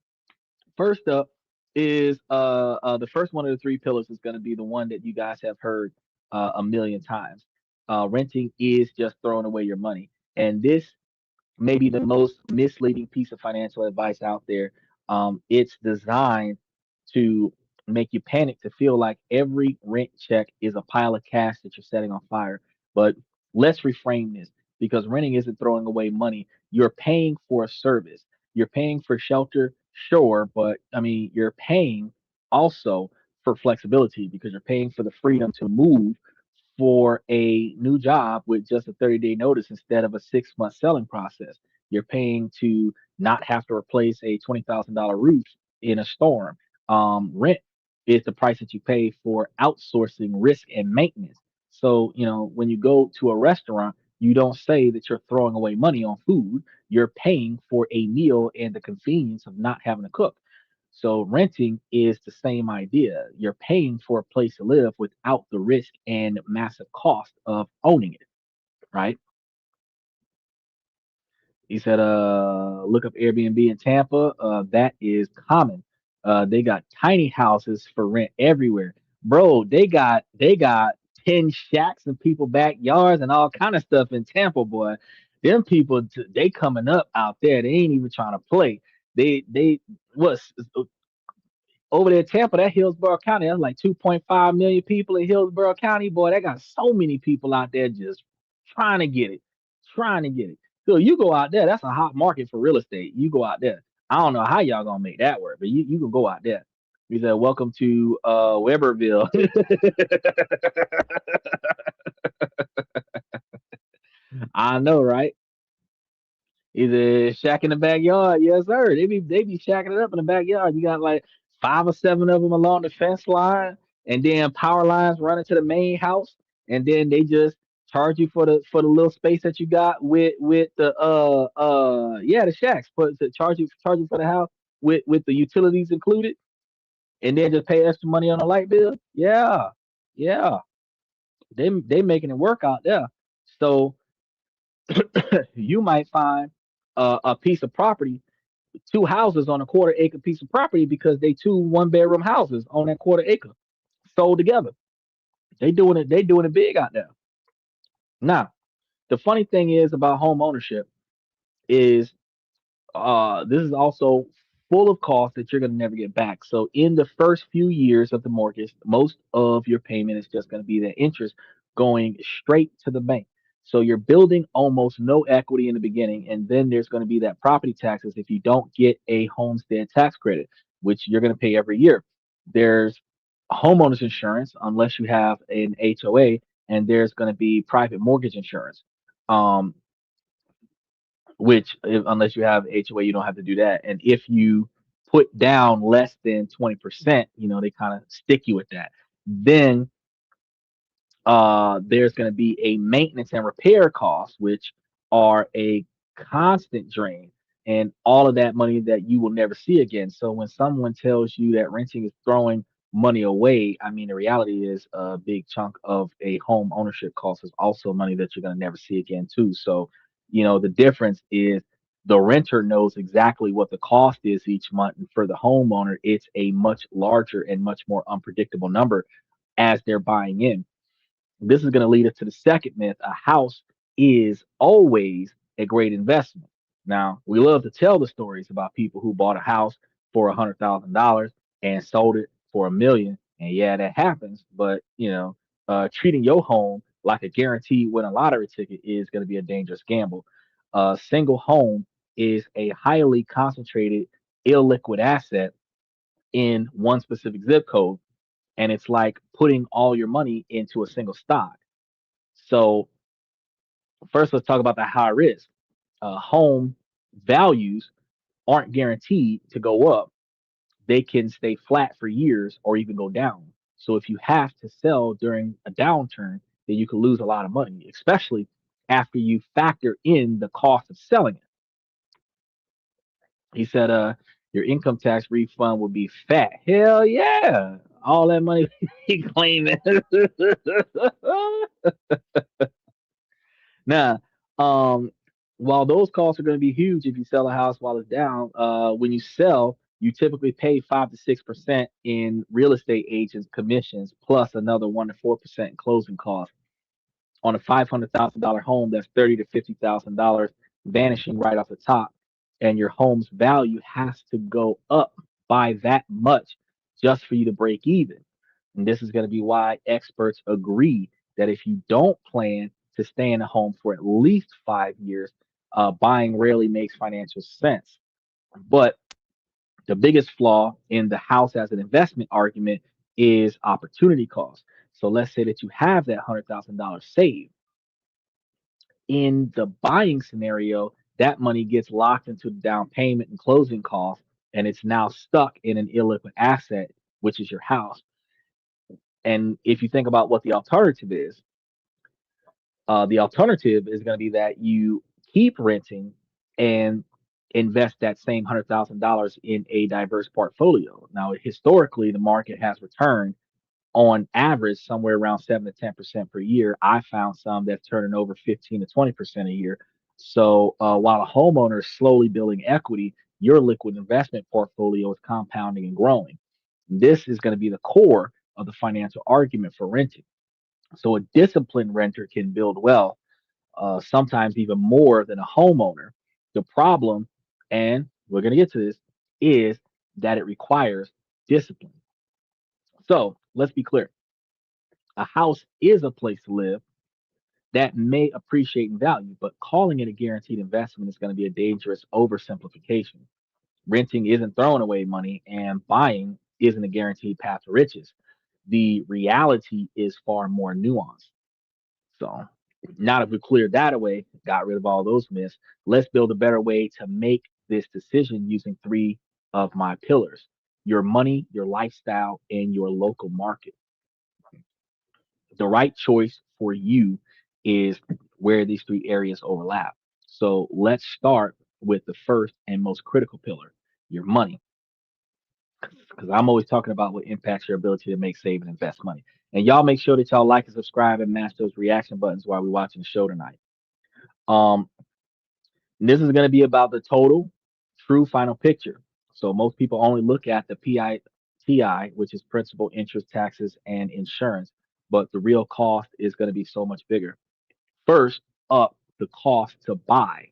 first up is the first one of the three pillars is going to be the one that you guys have heard a million times. Renting is just throwing away your money, and this may be the most misleading piece of financial advice out there. It's designed to make you panic, to feel like every rent check is a pile of cash that you're setting on fire. But let's reframe this, because renting isn't throwing away money. You're paying for a service. You're paying for shelter, sure, but I mean, you're paying also for flexibility, because you're paying for the freedom to move for a new job with just a 30-day notice instead of a 6 month selling process. You're paying to not have to replace a $20,000 roof in a storm. Rent is the price that you pay for outsourcing risk and maintenance. So, you know, when you go to a restaurant, you don't say that you're throwing away money on food. You're paying for a meal and the convenience of not having to cook. So renting is the same idea. You're paying for a place to live without the risk and massive cost of owning it, right? He said, look up Airbnb in Tampa. That is common. They got tiny houses for rent everywhere. Bro, they got 10 shacks in people backyards and all kind of stuff in Tampa, boy. Them people, they coming up out there. They ain't even trying to play. They what's over there, Tampa, that Hillsborough County, that's like 2.5 million people in Hillsborough County. Boy, they got so many people out there just trying to get it, trying to get it. So you go out there, that's a hot market for real estate. You go out there. I don't know how y'all gonna make that work, but you can go out there. He said, welcome to Weberville. I know, right? Either shack in the backyard, yes, sir. They be shacking it up in the backyard. You got like 5 or 7 of them along the fence line, and then power lines running to the main house, and then they just charge you for the little space that you got with the yeah, the shacks, but to charge you for the house with the utilities included, and then just pay extra money on the light bill. Yeah, yeah, they making it work out there. So you might find a piece of property, 2 houses on a quarter acre piece of property, because they 2 1 bedroom houses on that quarter acre sold together. They doing it big out there. Now, the funny thing is about home ownership is this is also full of costs that you're going to never get back. So in the first few years of the mortgage, most of your payment is just going to be the interest going straight to the bank. So you're building almost no equity in the beginning, and then there's going to be that property taxes if you don't get a homestead tax credit, which you're going to pay every year. There's homeowners insurance unless you have an HOA, and there's going to be private mortgage insurance. Um, which unless you have HOA, you don't have to do that. And if you put down less than 20%, they kind of stick you with that. Then there's going to be a maintenance and repair costs, which are a constant drain, and all of that money that you will never see again. So when someone tells you that renting is throwing money away, I mean, the reality is a big chunk of a home ownership cost is also money that you're going to never see again, too. So, the difference is the renter knows exactly what the cost is each month. And for the homeowner, it's a much larger and much more unpredictable number as they're buying in. This is going to lead us to the second myth. A house is always a great investment. Now, we love to tell the stories about people who bought a house for $100,000 and sold it for 1 million. And yeah, that happens. But, treating your home like a guaranteed win a lottery ticket is going to be a dangerous gamble. A single home is a highly concentrated, illiquid asset in one specific zip code, and it's like putting all your money into a single stock. So first, let's talk about the high risk. Home values aren't guaranteed to go up. They can stay flat for years or even go down. So if you have to sell during a downturn, then you can lose a lot of money, especially after you factor in the cost of selling it. He said, your income tax refund will be fat. Hell yeah. All that money he claiming. Now, um, while those costs are going to be huge if you sell a house while it's down, when you sell, you typically pay 5 to 6% in real estate agents' commissions, plus another 1 to 4% in closing costs. On a $500,000 home, that's $30 to $50,000 vanishing right off the top, and your home's value has to go up by that much just for you to break even. And this is going to be why experts agree that if you don't plan to stay in a home for at least 5 years, buying rarely makes financial sense. But the biggest flaw in the house as an investment argument is opportunity cost. So let's say that you have that $100,000 saved. In the buying scenario, that money gets locked into the down payment and closing costs, and it's now stuck in an illiquid asset, which is your house. And if you think about what the alternative is going to be that you keep renting and invest that same $100,000 in a diverse portfolio. Now, historically, the market has returned on average somewhere around 7 to 10% per year. I found some that's turning over 15 to 20% a year. So while a homeowner is slowly building equity, your liquid investment portfolio is compounding and growing. This is going to be the core of the financial argument for renting. So a disciplined renter can build wealth, sometimes even more than a homeowner. The problem, and we're going to get to this, is that it requires discipline. So let's be clear. A house is a place to live that may appreciate in value, but calling it a guaranteed investment is going to be a dangerous oversimplification. Renting isn't throwing away money, and buying isn't a guaranteed path to riches. The reality is far more nuanced. So, now that we've cleared that away, got rid of all those myths, let's build a better way to make this decision using three of my pillars: your money, your lifestyle, and your local market. The right choice for you is where these three areas overlap. So let's start with the first and most critical pillar, your money, because I'm always talking about what impacts your ability to make, save, and invest money. And y'all make sure that y'all like and subscribe and mash those reaction buttons while we're watching the show tonight. Um, this is going to be about the total, true final picture. So most people only look at the PITI, which is principal, interest, taxes, and insurance, but the real cost is going to be so much bigger. First up, the cost to buy.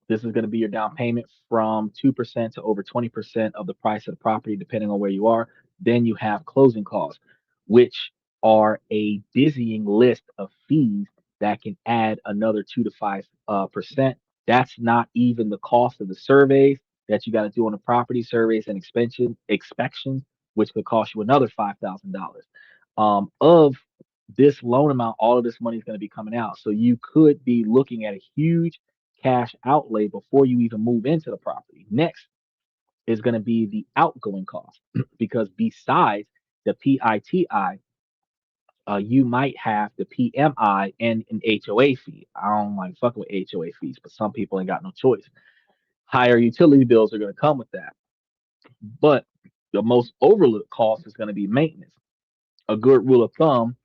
This is going to be your down payment from 2% to over 20% of the price of the property, depending on where you are. Then you have closing costs, which are a dizzying list of fees that can add another 2 to 5%. That's not even the cost of the surveys that you got to do on the property, surveys and inspections. which could cost you another $5,000. Of this loan amount, all of this money is going to be coming out. So you could be looking at a huge cash outlay before you even move into the property. Next is going to be the outgoing cost because besides the PITI, you might have the PMI and an HOA fee. I don't like fucking with HOA fees, but some people ain't got no choice. Higher utility bills are going to come with that. But the most overlooked cost is going to be maintenance. A good rule of thumb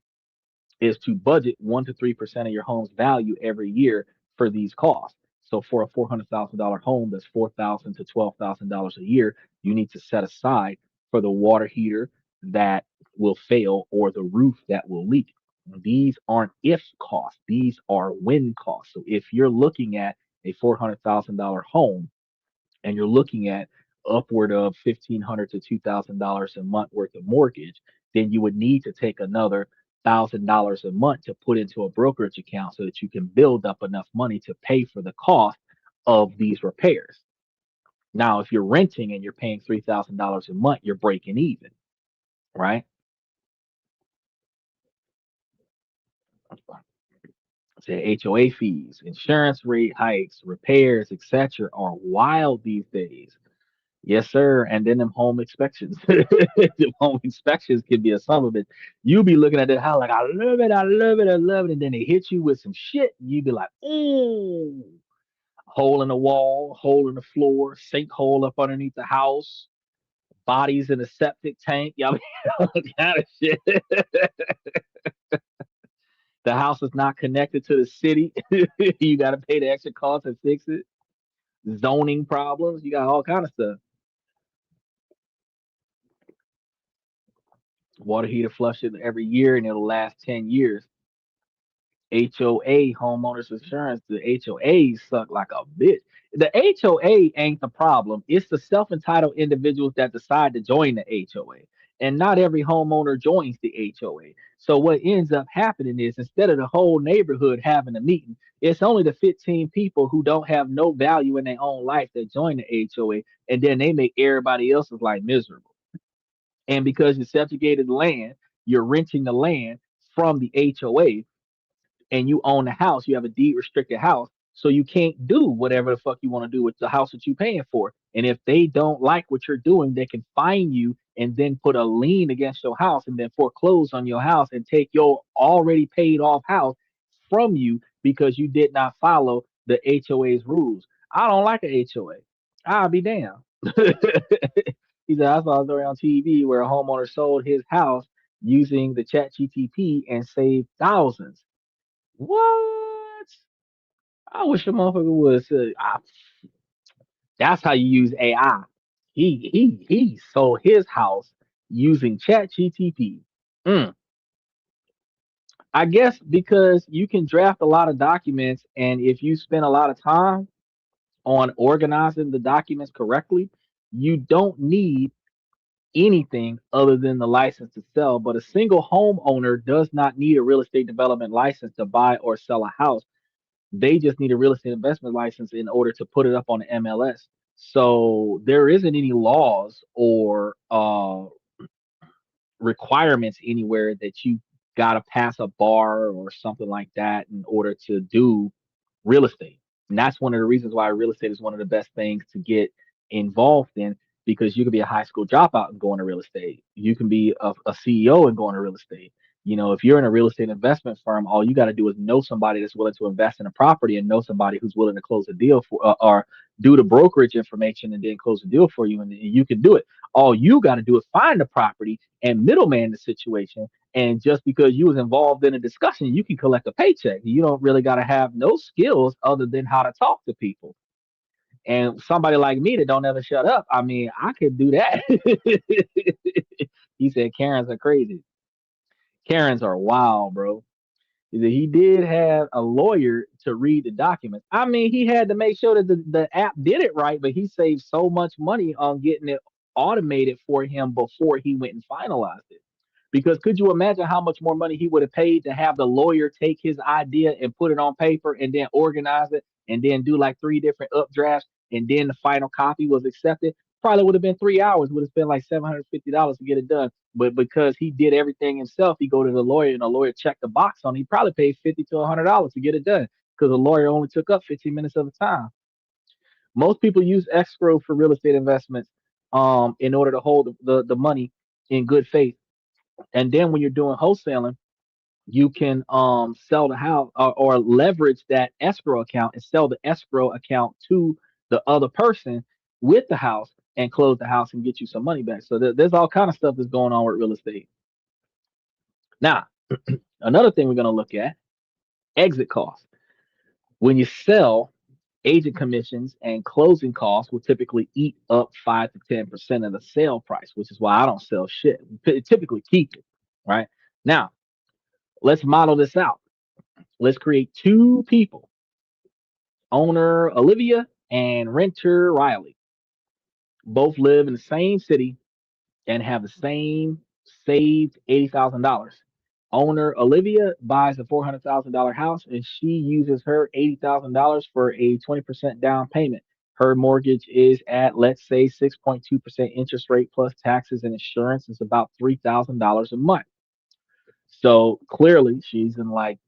is to budget 1 to 3% of your home's value every year for these costs. So for a $400,000 home, that's $4,000 to $12,000 a year. You need to set aside for the water heater that will fail or the roof that will leak. These aren't if costs; these are when costs. So if you're looking at a $400,000 home and you're looking at upward of $1,500 to $2,000 a month worth of mortgage, then you would need to take another $1,000 a month to put into a brokerage account so that you can build up enough money to pay for the cost of these repairs. Now, if you're renting and you're paying $3,000 a month, you're breaking even, right? So HOA fees, insurance rate hikes, repairs, etc., are wild these days. Yes, sir. And then them home inspections. Them home inspections can be a sum of it. You be looking at that house like, I love it, I love it, I love it. And then they hit you with some shit. You be like, ooh, hole in the wall, hole in the floor, sinkhole up underneath the house, bodies in a septic tank. Y'all mean, all kind of shit. The house is not connected to the city. You got to pay the extra cost to fix it. Zoning problems. You got all kind of stuff. Water heater flushes every year and it'll last 10 years. HOA, homeowners insurance, the HOAs suck like a bitch. The HOA ain't the problem. It's the self entitled individuals that decide to join the HOA. And not every homeowner joins the HOA. So what ends up happening is instead of the whole neighborhood having a meeting, it's only the 15 people who don't have no value in their own life that join the HOA, and then they make everybody else's life miserable. And because you subjugated the land, you're renting the land from the HOA and you own the house, you have a deed restricted house. So you can't do whatever the fuck you want to do with the house that you're paying for. And if they don't like what you're doing, they can fine you and then put a lien against your house and then foreclose on your house and take your already paid off house from you because you did not follow the HOA's rules. I don't like a HOA. I'll be damned. He said, I saw a story on TV where a homeowner sold his house using the chat GTP and saved thousands. What? I wish a motherfucker would say, that's how you use AI. He sold his house using chat GTP. Mm. I guess because you can draft a lot of documents, and if you spend a lot of time on organizing the documents correctly, you don't need anything other than the license to sell. But a single homeowner does not need a real estate development license to buy or sell a house. They just need a real estate investment license in order to put it up on the MLS. So there isn't any laws or requirements anywhere that you got to pass a bar or something like that in order to do real estate. And that's one of the reasons why real estate is one of the best things to get involved in because you can be a high school dropout and go into real estate. You can be a CEO and go into real estate. You know, if you're in a real estate investment firm, all you got to do is know somebody that's willing to invest in a property and know somebody who's willing to close a deal for or do the brokerage information and then close the deal for you, and you can do it. All you got to do is find the property and middleman the situation, and just because you was involved in a discussion, you can collect a paycheck. You don't really got to have no skills other than how to talk to people. And somebody like me that don't ever shut up, I mean, I could do that. He said Karens are crazy. Karens are wild, bro. He did have a lawyer to read the documents. I mean, he had to make sure that the app did it right, but he saved so much money on getting it automated for him before he went and finalized it. Because could you imagine how much more money he would have paid to have the lawyer take his idea and put it on paper and then organize it and then do like three different updrafts and then the final copy was accepted? Probably would have been 3 hours, would have spent like $750 to get it done. But because he did everything himself, he go to the lawyer and the lawyer checked the box on. He probably paid $50 to $100 to get it done because the lawyer only took up 15 minutes of the time. Most people use escrow for real estate investments in order to hold the money in good faith. And then when you're doing wholesaling, you can sell the house or leverage that escrow account and sell the escrow account to the other person with the house and close the house and get you some money back. So there's all kind of stuff that's going on with real estate. Now, another thing we're going to look at, exit costs. When you sell, agent commissions and closing costs will typically eat up 5 to 10% of the sale price, which is why I don't sell shit. Typically keep it, right? Now, let's model this out. Let's create two people, owner Olivia and renter Riley. Both live in the same city and have the same saved $80,000. Owner Olivia buys a $400,000 house and she uses her $80,000 for a 20% down payment. Her mortgage is at, let's say, 6.2% interest rate plus taxes and insurance is about $3,000 a month. So clearly she's in like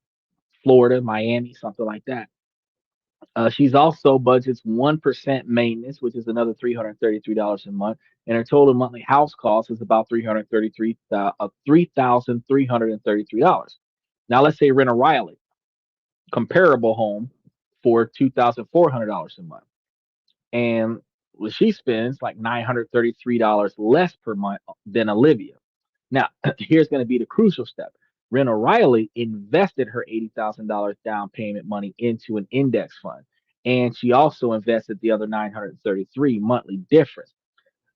Florida, Miami, something like that. She's also budgets 1% maintenance, which is another $333 a month, and her total monthly house cost is about $3,333. Now let's say rent a Riley comparable home for $2,400 a month, and well, she spends like $933 less per month than Olivia. Now, here's going to be the crucial step. Rent O'Reilly invested her $80,000 down payment money into an index fund, and she also invested the other 933 monthly difference.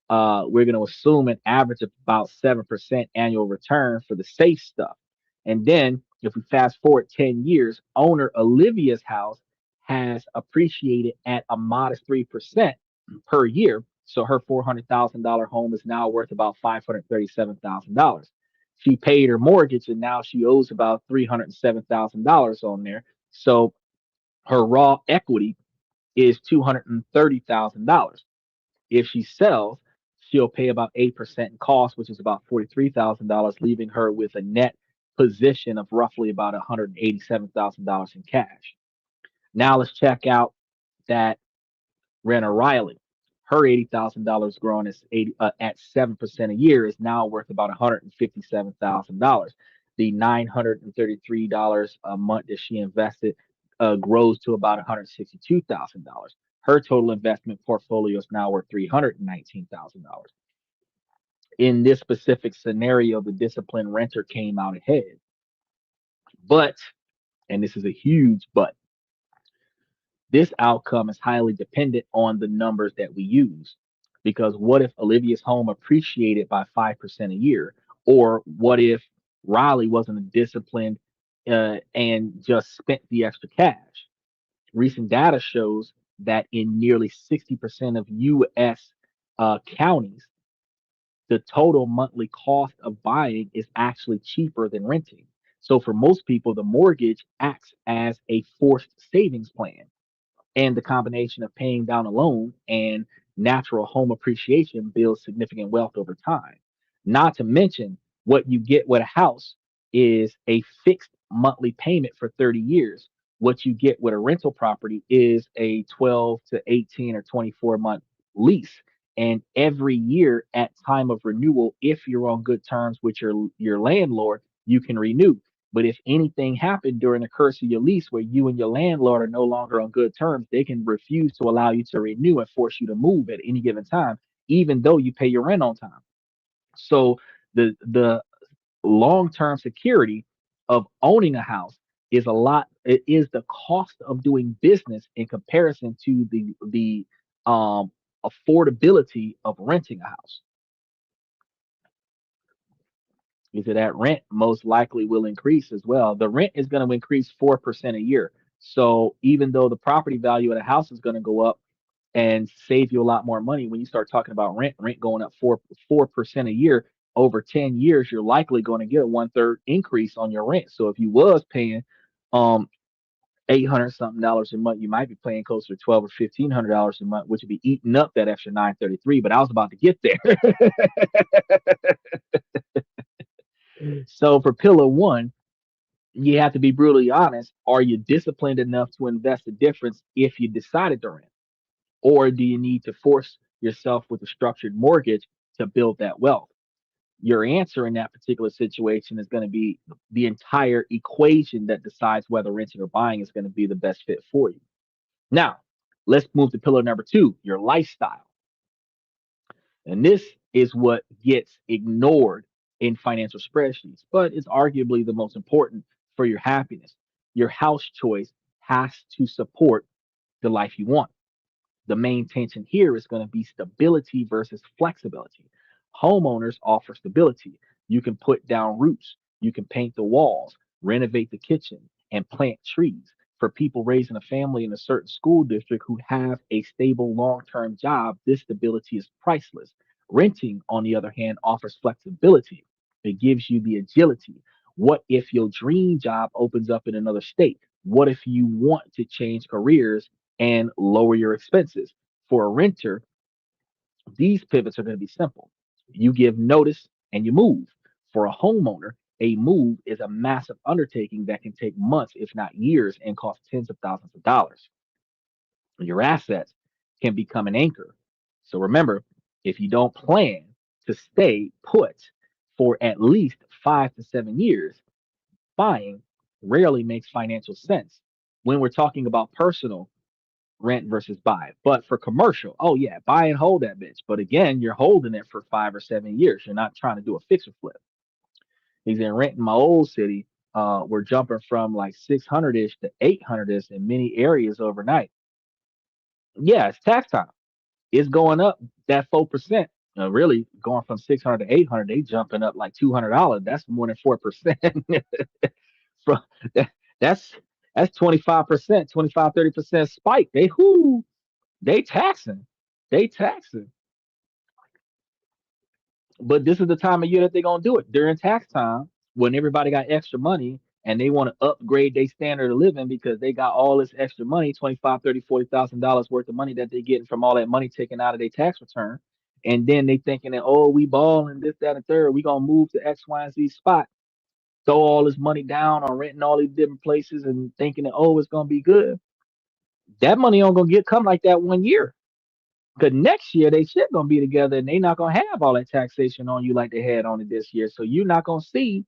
We're going to assume an average of about 7% annual return for the safe stuff. And then, if we fast forward 10 years, owner Olivia's house has appreciated at a modest 3% per year. So her $400,000 home is now worth about $537,000. She paid her mortgage and now she owes about $307,000 on there. So her raw equity is $230,000. If she sells, she'll pay about 8% in cost, which is about $43,000, leaving her with a net position of roughly about $187,000 in cash. Now let's check out that renter Riley. Her $80,000 growing at 7% a year is now worth about $157,000. The $933 a month that she invested grows to about $162,000. Her total investment portfolio is now worth $319,000. In this specific scenario, the disciplined renter came out ahead. But, and this is a huge but, this outcome is highly dependent on the numbers that we use. Because what if Olivia's home appreciated by 5% a year? Or what if Riley wasn't a disciplined and just spent the extra cash? Recent data shows that in nearly 60% of US counties, the total monthly cost of buying is actually cheaper than renting. So for most people, the mortgage acts as a forced savings plan, and the combination of paying down a loan and natural home appreciation builds significant wealth over time. Not to mention, what you get with a house is a fixed monthly payment for 30 years. What you get with a rental property is a 12 to 18 or 24-month lease. And every year at time of renewal, if you're on good terms with your landlord, you can renew. But if anything happened during the course of your lease where you and your landlord are no longer on good terms, they can refuse to allow you to renew and force you to move at any given time, even though you pay your rent on time. So the long term security of owning a house is a lot. It is the cost of doing business in comparison to the affordability of renting a house. Because that rent most likely will increase as well. The rent is going to increase 4% a year. So even though the property value of the house is going to go up and save you a lot more money, when you start talking about rent going up 4% a year over 10 years, you're likely going to get a 1/3 increase on your rent. So if you was paying um $800 something dollars a month. You might be paying closer to 12 or $1,500 a month, which would be eating up that extra 933. But I was about to get there. So for pillar one, you have to be brutally honest. Are you disciplined enough to invest the difference if you decided to rent? Or do you need to force yourself with a structured mortgage to build that wealth? Your answer in that particular situation is going to be the entire equation that decides whether renting or buying is going to be the best fit for you. Now, let's move to pillar number two, your lifestyle. And this is what gets ignored in financial spreadsheets, but it's arguably the most important for your happiness. Your house choice has to support the life you want. The main tension here is going to be stability versus flexibility. Homeowners offer stability. You can put down roots, you can paint the walls, renovate the kitchen, and plant trees. For people raising a family in a certain school district who have a stable long term job, this stability is priceless. Renting, on the other hand, offers flexibility. It gives you the agility. What if your dream job opens up in another state? What if you want to change careers and lower your expenses? For a renter, these pivots are going to be simple. You give notice and you move. For a homeowner, a move is a massive undertaking that can take months, if not years, and cost tens of thousands of dollars. Your assets can become an anchor. So remember, if you don't plan to stay put for at least 5 to 7 years, buying rarely makes financial sense. When we're talking about personal, rent versus buy. But for commercial, oh yeah, buy and hold that bitch. But again, you're holding it for 5 or 7 years. You're not trying to do a fix or flip. He's in rent in my old city. We're jumping from like 600 ish to 800 ish in many areas overnight. Yeah, it's tax time. It's going up that 4%. Really going from 600 to 800, they jumping up like $200. That's more than 4%. From that, that's that's 25%, 25, 30% spike. They taxing. They taxing. But this is the time of year that they're gonna do it during tax time when everybody got extra money and they want to upgrade their standard of living because they got all this extra money, 25, 30, $40,000 worth of money that they getting from all that money taken out of their tax return. And then they thinking that, oh, we balling this, that, and third. We gonna move to X, Y, and Z spot, throw all this money down on renting all these different places and thinking that, oh, it's gonna be good. That money ain't gonna get come like that one year. Because next year they shit gonna be together and they not gonna have all that taxation on you like they had on it this year. So you're not gonna see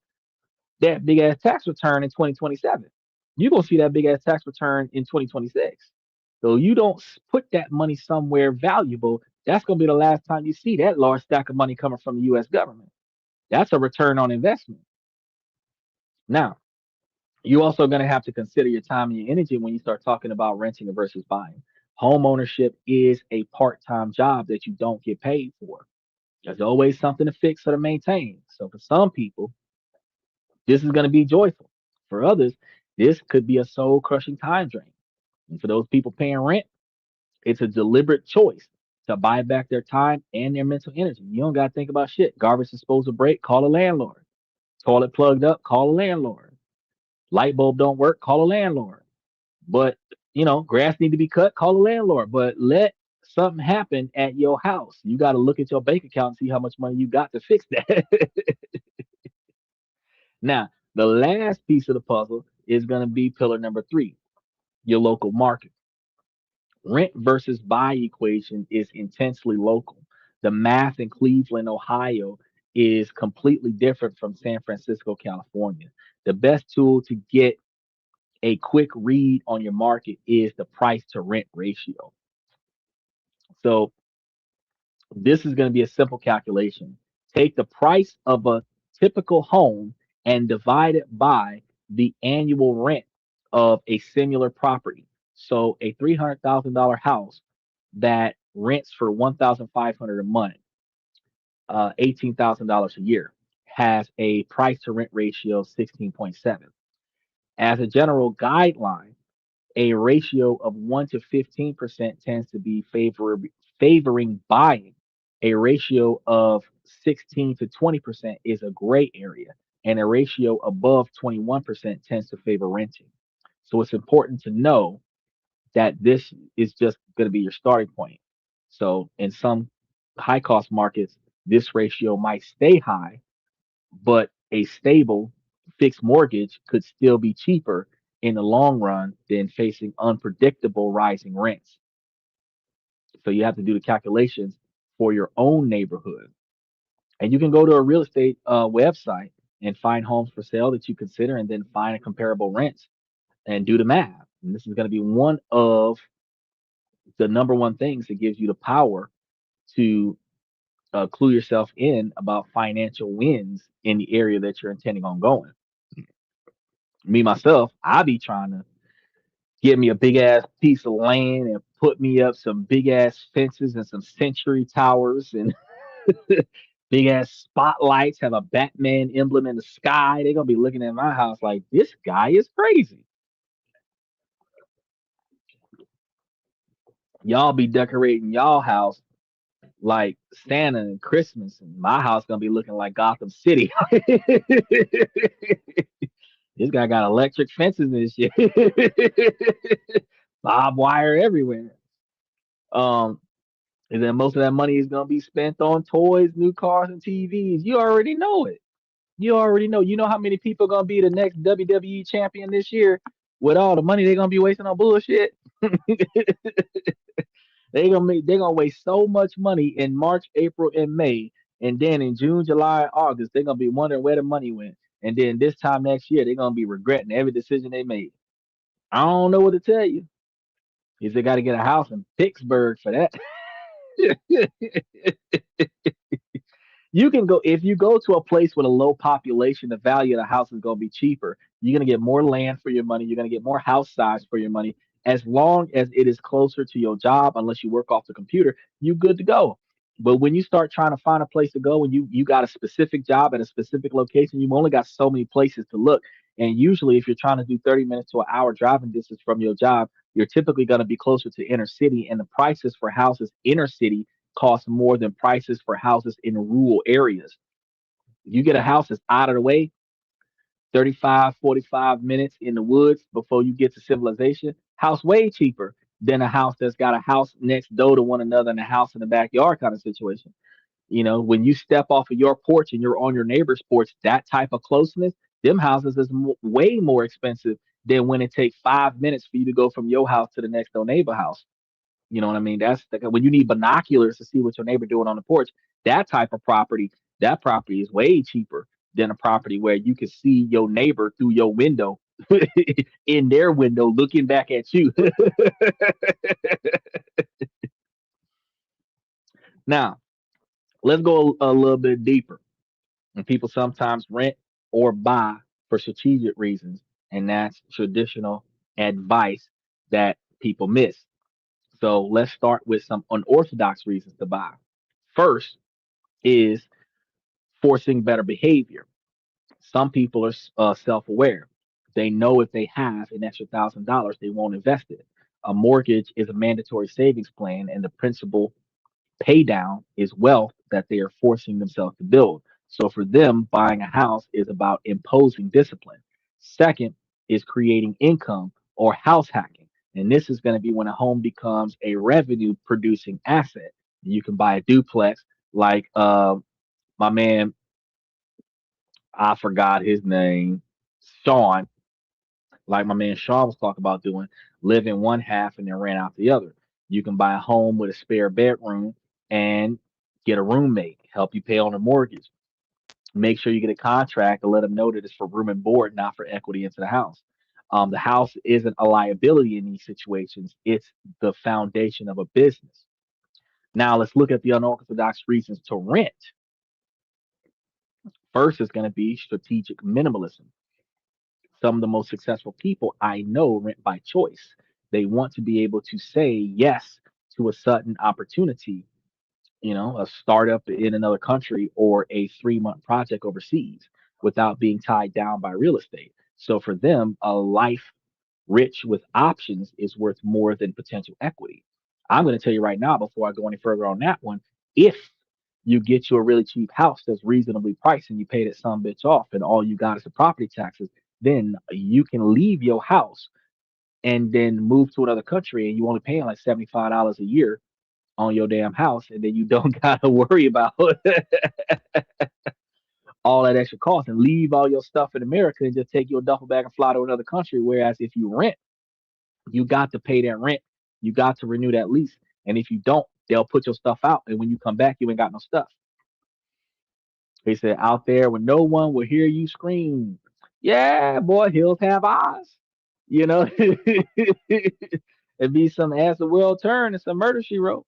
that big ass tax return in 2027. You're gonna see that big ass tax return in 2026. So you don't put that money somewhere valuable. That's gonna be the last time you see that large stack of money coming from the U.S. government. That's a return on investment. Now, you also going to have to consider your time and your energy when you start talking about renting versus buying. Home ownership is a part-time job that you don't get paid for. There's always something to fix or to maintain. So for some people, this is going to be joyful. For others, this could be a soul-crushing time drain. And for those people paying rent, it's a deliberate choice to buy back their time and their mental energy. You don't got to think about shit. Garbage disposal break, call a landlord. Toilet plugged up, call a landlord. Light bulb don't work, call a landlord. But grass need to be cut, call a landlord. But let something happen at your house. You got to look at your bank account and see how much money you got to fix that. Now, the last piece of the puzzle is going to be pillar number three, your local market. Rent versus buy equation is intensely local. The math in Cleveland, Ohio is completely different from San Francisco, California. The best tool to get a quick read on your market is the price to rent ratio. So this is going to be a simple calculation. Take the price of a typical home and divide it by the annual rent of a similar property. So a $300,000 house that rents for 1,500 a month, $18,000 a year, has a price to rent ratio of 16.7. As a general guideline, a ratio of 1 to 15% tends to be favoring buying. A ratio of 16 to 20% is a gray area, and a ratio above 21% tends to favor renting. So it's important to know that this is just going to be your starting point. So in some high cost markets, this ratio might stay high, but a stable fixed mortgage could still be cheaper in the long run than facing unpredictable rising rents. So you have to do the calculations for your own neighborhood. And you can go to a real estate website and find homes for sale that you consider and then find a comparable rents and do the math. And this is going to be one of the number one things that gives you the power to clue yourself in about financial wins in the area that you're intending on going. Me myself, I be trying to get me a big ass piece of land and put me up some big ass fences and some century towers and big ass spotlights, have a Batman emblem in the sky. They're gonna be looking at my house like this guy is crazy. Y'all be decorating y'all house like Santa and Christmas, and my house gonna be looking like Gotham City. This guy got electric fences and shit, bob wire everywhere. Um, and then most of that money is gonna be spent on toys, new cars, and TVs. You already know it. You already know. You know how many people gonna be the next WWE champion this year with all the money they're gonna be wasting on bullshit. They're gonna waste so much money in March, April, and May, and then in June, July, August, they're gonna be wondering where the money went. And then this time next year, they're gonna be regretting every decision they made. I don't know what to tell you. Is they got to get a house in Pittsburgh for that? You can go if you go to a place with a low population, the value of the house is going to be cheaper. You're going to get more land for your money. You're going to get more house size for your money. As long as it is closer to your job, unless you work off the computer, you good to go. But when you start trying to find a place to go and you got a specific job at a specific location, you've only got so many places to look. And usually, if you're trying to do 30 minutes to an hour driving distance from your job, you're typically going to be closer to inner city, and the prices for houses inner city cost more than prices for houses in rural areas. You get a house that's out of the way, 35, 45 minutes in the woods before you get to civilization, house way cheaper than a house that's got a house next door to one another and a house in the backyard kind of situation. You know, when you step off of your porch and you're on your neighbor's porch, that type of closeness, them houses is way more expensive than when it takes 5 minutes for you to go from your house to the next door neighbor house. You know what I mean? That's the, when you need binoculars to see what your neighbor doing on the porch. That type of property, that property is way cheaper than a property where you can see your neighbor through your window, in their window, looking back at you. Now, let's go a little bit deeper. And people sometimes rent or buy for strategic reasons, and that's traditional advice that people miss. So let's start with some unorthodox reasons to buy. First is forcing better behavior. Some people are self-aware. They know if they have an extra $1,000, they won't invest it. A mortgage is a mandatory savings plan, and the principal pay down is wealth that they are forcing themselves to build. So for them, buying a house is about imposing discipline. Second is creating income or house hacking. And this is going to be when a home becomes a revenue producing asset. You can buy a duplex like my man, I forgot his name, Sean, like my man Sean was talking about doing, live in one half and then rent out the other. You can buy a home with a spare bedroom and get a roommate, help you pay on the mortgage. Make sure you get a contract to let them know that it's for room and board, not for equity into the house. The house isn't a liability in these situations, it's the foundation of a business. Now, let's look at the unorthodox reasons to rent. First is going to be strategic minimalism. Some of the most successful people I know rent by choice. They want to be able to say yes to a sudden opportunity, a startup in another country or a 3 month project overseas without being tied down by real estate. So for them, a life rich with options is worth more than potential equity. I'm going to tell you right now, before I go any further on that one, if you get you a really cheap house that's reasonably priced and you pay that some bitch off and all you got is the property taxes, then you can leave your house and then move to another country and you only paying like $75 a year on your damn house, and then you don't gotta worry about all that extra cost and leave all your stuff in America and just take your duffel bag and fly to another country. Whereas if you rent, you got to pay that rent, you got to renew that lease, and if you don't, they'll put your stuff out, and when you come back, you ain't got no stuff. They said out there when no one will hear you scream, yeah, boy, hills have eyes. You know, it'd be some as the world turn and some murder she wrote.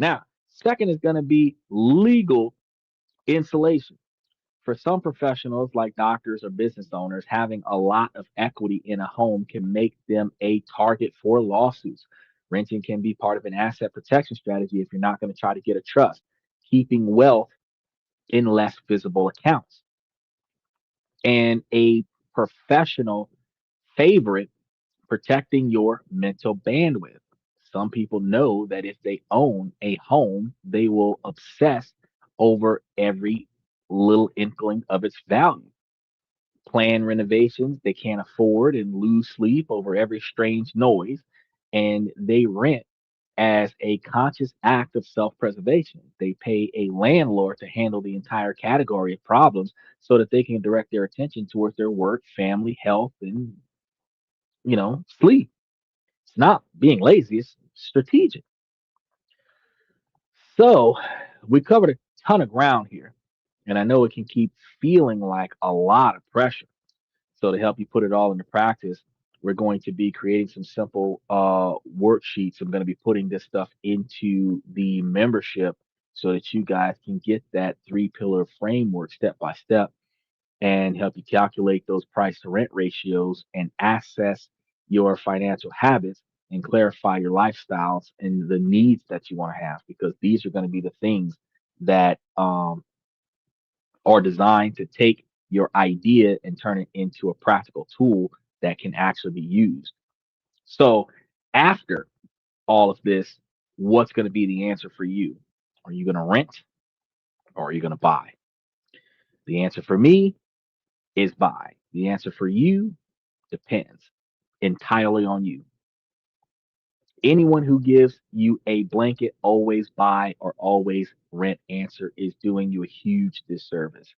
Now, second is going to be legal insulation. For some professionals, like doctors or business owners, having a lot of equity in a home can make them a target for lawsuits. Renting can be part of an asset protection strategy if you're not going to try to get a trust, keeping wealth in less visible accounts. And a professional favorite, protecting your mental bandwidth. Some people know that if they own a home, they will obsess over every little inkling of its value. Plan renovations they can't afford and lose sleep over every strange noise, and they rent as a conscious act of self preservation. They pay a landlord to handle the entire category of problems so that they can direct their attention towards their work, family, health, and, sleep. It's not being lazy, it's strategic. So we covered a ton of ground here, and I know it can keep feeling like a lot of pressure. So to help you put it all into practice, we're going to be creating some simple worksheets. I'm going to be putting this stuff into the membership so that you guys can get that three pillar framework step by step and help you calculate those price to rent ratios and assess your financial habits and clarify your lifestyles and the needs that you want to have, because these are going to be the things that are designed to take your idea and turn it into a practical tool that can actually be used. So, after all of this, what's going to be the answer for you? Are you going to rent or are you going to buy? The answer for me is buy. The answer for you depends entirely on you. Anyone who gives you a blanket always buy or always rent answer is doing you a huge disservice.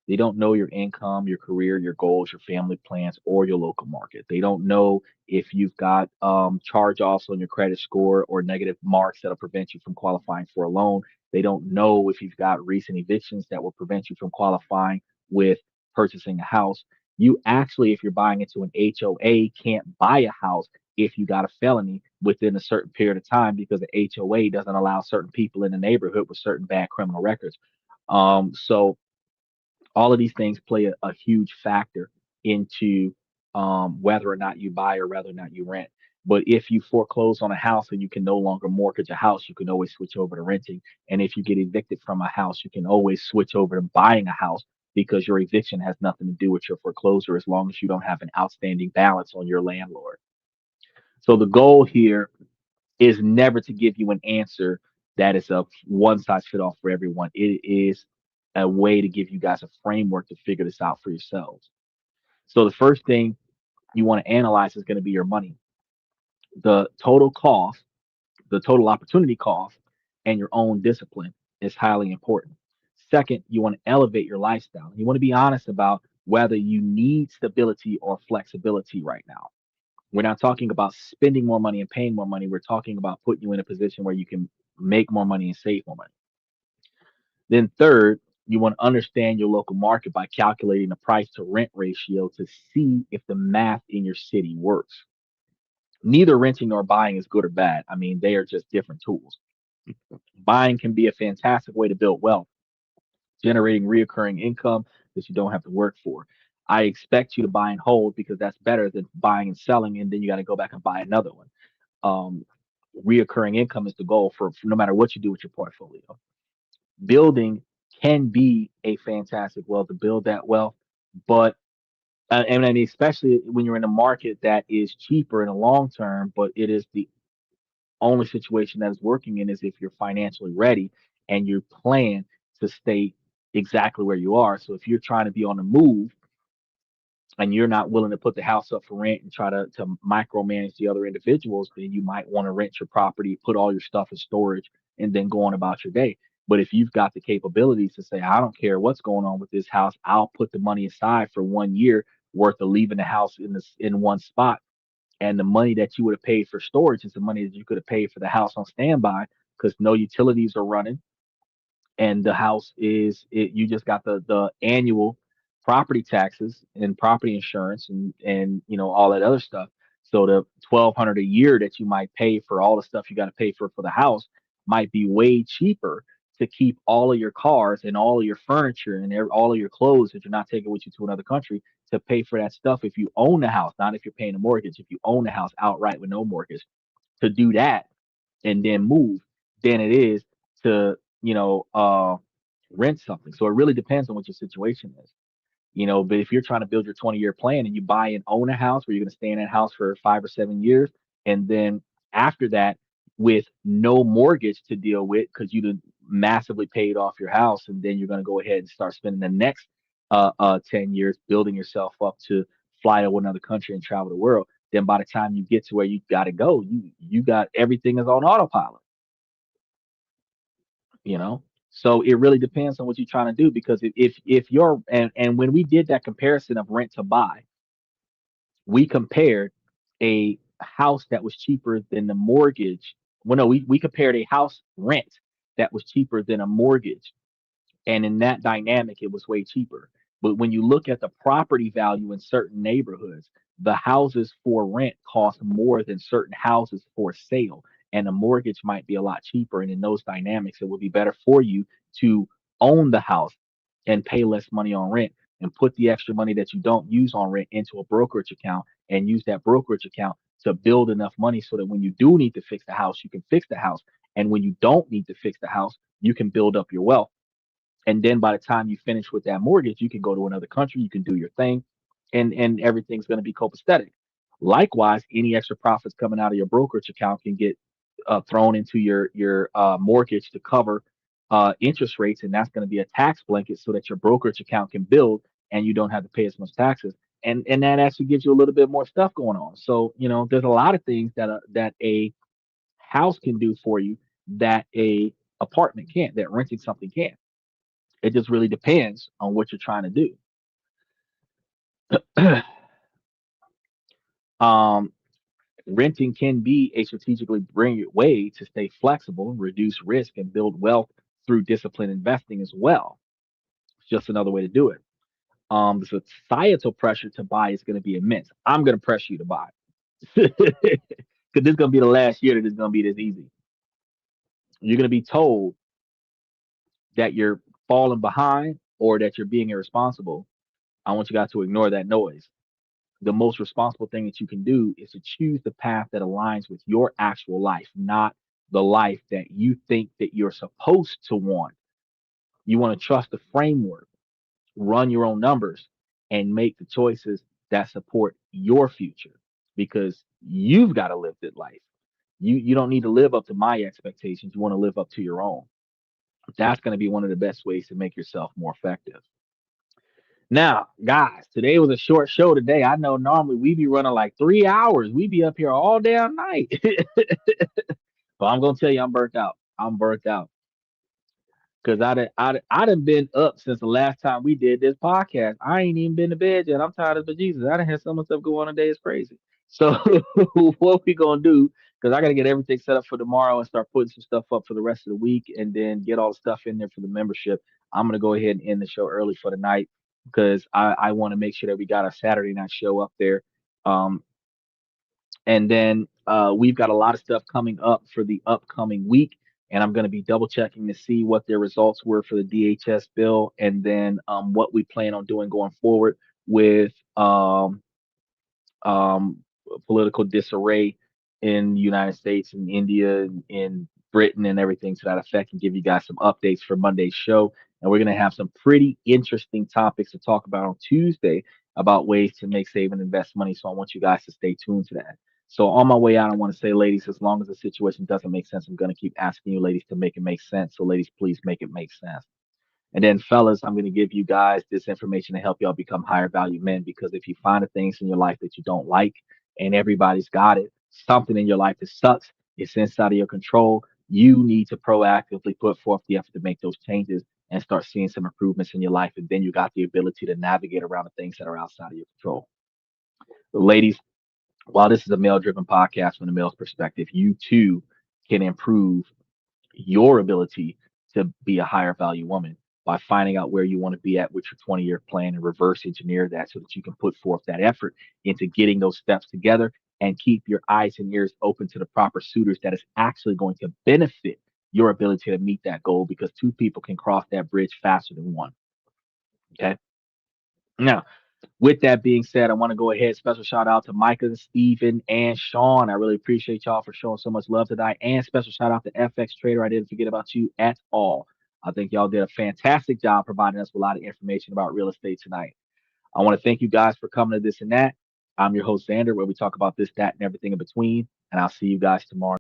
They don't know your income, your career, your goals, your family plans, or your local market. They don't know if you've got charge offs on your credit score or negative marks that'll prevent you from qualifying for a loan. They don't know if you've got recent evictions that will prevent you from qualifying with purchasing a house. You actually, if you're buying into an HOA, can't buy a house if you got a felony within a certain period of time because the HOA doesn't allow certain people in the neighborhood with certain bad criminal records. So all of these things play a huge factor into whether or not you buy or whether or not you rent. But if you foreclose on a house and you can no longer mortgage a house, you can always switch over to renting. And if you get evicted from a house, you can always switch over to buying a house because your eviction has nothing to do with your foreclosure as long as you don't have an outstanding balance on your landlord. So the goal here is never to give you an answer that is a one size fit all for everyone. It is a way to give you guys a framework to figure this out for yourselves. So the first thing you want to analyze is going to be your money. The total cost, the total opportunity cost, and your own discipline is highly important. Second, you want to elevate your lifestyle. You want to be honest about whether you need stability or flexibility right now. We're not talking about spending more money and paying more money. We're talking about putting you in a position where you can make more money and save more money. Then, third, you want to understand your local market by calculating the price to rent ratio to see if the math in your city works. Neither renting nor buying is good or bad. I mean, they are just different tools. Buying can be a fantastic way to build wealth, generating reoccurring income that you don't have to work for. I expect you to buy and hold because that's better than buying and selling, and then you got to go back and buy another one. um, Reoccurring income is the goal for no matter what you do with your portfolio. Building can be a fantastic wealth to build that wealth, but and I mean, especially when you're in a market that is cheaper in the long term, but it is the only situation that is working in is if you're financially ready and you plan to stay exactly where you are. So if you're trying to be on the move and you're not willing to put the house up for rent and try to micromanage the other individuals, then you might want to rent your property, put all your stuff in storage, and then go on about your day. But if you've got the capabilities to say, I don't care what's going on with this house, I'll put the money aside for 1 year worth of leaving the house in one spot, and the money that you would have paid for storage is the money that you could have paid for the house on standby because no utilities are running, and the house is it, you just got the annual property taxes and property insurance and all that other stuff. So the 1,200 a year that you might pay for all the stuff you got to pay for the house might be way cheaper to keep all of your cars and all of your furniture and all of your clothes that you're not taking with you to another country, to pay for that stuff if you own the house, not if you're paying a mortgage. If you own the house outright with no mortgage, to do that and then move than it is to, rent something. So it really depends on what your situation is. But if you're trying to build your 20-year plan and you buy and own a house where you're going to stay in that house for 5 or 7 years, and then after that, with no mortgage to deal with because you done massively paid off your house, and then you're going to go ahead and start spending the next 10 years building yourself up to fly to another country and travel the world. Then by the time you get to where you got to go, you got everything is on autopilot, you know. So it really depends on what you're trying to do, because if you're and when we did that comparison of rent to buy, we compared a house that was cheaper than the mortgage. Well, no, we compared a house rent that was cheaper than a mortgage, and in that dynamic, it was way cheaper. But when you look at the property value in certain neighborhoods, the houses for rent cost more than certain houses for sale. And a mortgage might be a lot cheaper. And in those dynamics, it would be better for you to own the house and pay less money on rent, and put the extra money that you don't use on rent into a brokerage account, and use that brokerage account to build enough money so that when you do need to fix the house, you can fix the house. And when you don't need to fix the house, you can build up your wealth, and then by the time you finish with that mortgage, you can go to another country, you can do your thing, and everything's going to be copacetic. Likewise, any extra profits coming out of your brokerage account can get thrown into your mortgage to cover interest rates, and that's going to be a tax blanket so that your brokerage account can build and you don't have to pay as much taxes. And that actually gives you a little bit more stuff going on. So there's a lot of things that a house can do for you that a apartment can't, that renting something can't. It just really depends on what you're trying to do. um, Renting can be a strategically brilliant way to stay flexible, reduce risk, and build wealth through disciplined investing as well. It's just another way to do it. The societal pressure to buy is going to be immense. I'm going to press you to buy because this is going to be the last year that it's going to be this easy. You're going to be told that you're falling behind or that you're being irresponsible. I want you guys to ignore that noise. The most responsible thing that you can do is to choose the path that aligns with your actual life, not the life that you think that you're supposed to want. You want to trust the framework, run your own numbers, and make the choices that support your future, because you've got to live that life. You don't need to live up to my expectations. You want to live up to your own. That's going to be one of the best ways to make yourself more effective. Now, guys, today was a short show today. I know normally we be running like 3 hours. We be up here all damn night. But I'm gonna tell you, I'm burnt out. I'm burnt out because I done been up since the last time we did this podcast. I ain't even been to bed yet. I'm tired of the Jesus. I done had so much stuff going on today. It's crazy. So what we gonna do? Because I gotta get everything set up for tomorrow and start putting some stuff up for the rest of the week, and then get all the stuff in there for the membership. I'm gonna go ahead and end the show early for the night because I want to make sure that we got our Saturday night show up there. Um, and then we've got a lot of stuff coming up for the upcoming week. And I'm going to be double checking to see what their results were for the DHS bill, and then what we plan on doing going forward with um, political disarray in the United States and India and in Britain and everything to that effect, and give you guys some updates for Monday's show. And we're going to have some pretty interesting topics to talk about on Tuesday about ways to make, save, and invest money. So I want you guys to stay tuned to that. So on my way out, I want to say, ladies, as long as the situation doesn't make sense, I'm going to keep asking you, ladies, to make it make sense. So ladies, please make it make sense. And then, fellas, I'm going to give you guys this information to help y'all become higher value men. Because if you find the things in your life that you don't like, and everybody's got it, something in your life that sucks, it's inside of your control. You need to proactively put forth the effort to make those changes and start seeing some improvements in your life. And then you got the ability to navigate around the things that are outside of your control. So, ladies, while this is a male driven podcast from the male's perspective, you too can improve your ability to be a higher value woman by finding out where you want to be at with your 20-year plan and reverse engineer that so that you can put forth that effort into getting those steps together and keep your eyes and ears open to the proper suitors that is actually going to benefit your ability to meet that goal, because two people can cross that bridge faster than one. Okay. Now, with that being said, I want to go ahead. Special shout out to Micah, Steven, and Sean. I really appreciate y'all for showing so much love tonight. And special shout out to FX Trader. I didn't forget about you at all. I think y'all did a fantastic job providing us with a lot of information about real estate tonight. I want to thank you guys for coming to This and That. I'm your host, Xander, where we talk about this, that, and everything in between. And I'll see you guys tomorrow.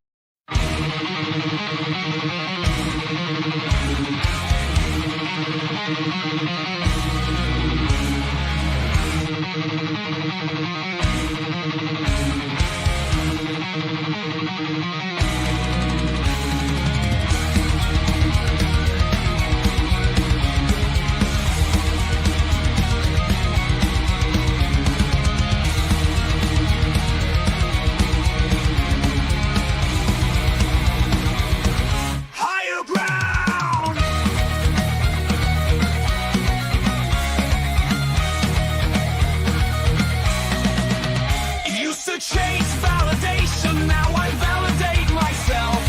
Chase validation, now I validate myself.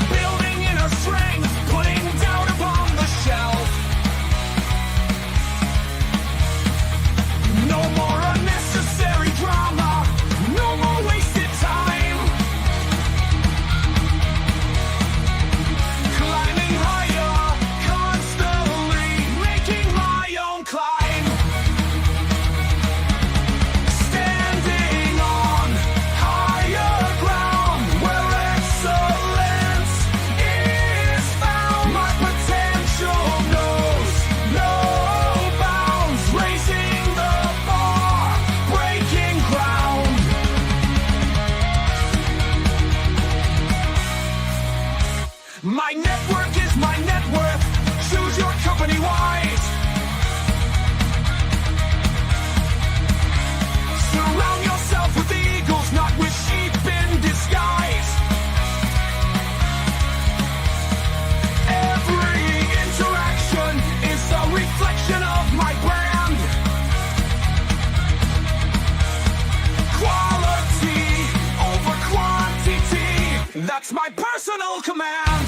Building inner strength, putting doubt upon the shelf. No more unnecessary drama, no more wasted time. Climbing higher, constantly making my own climb. My network is my net worth. Choose your company wise. Surround yourself with eagles, not with sheep in disguise. Every interaction is a reflection of my brand. Quality over quantity, that's my personal command.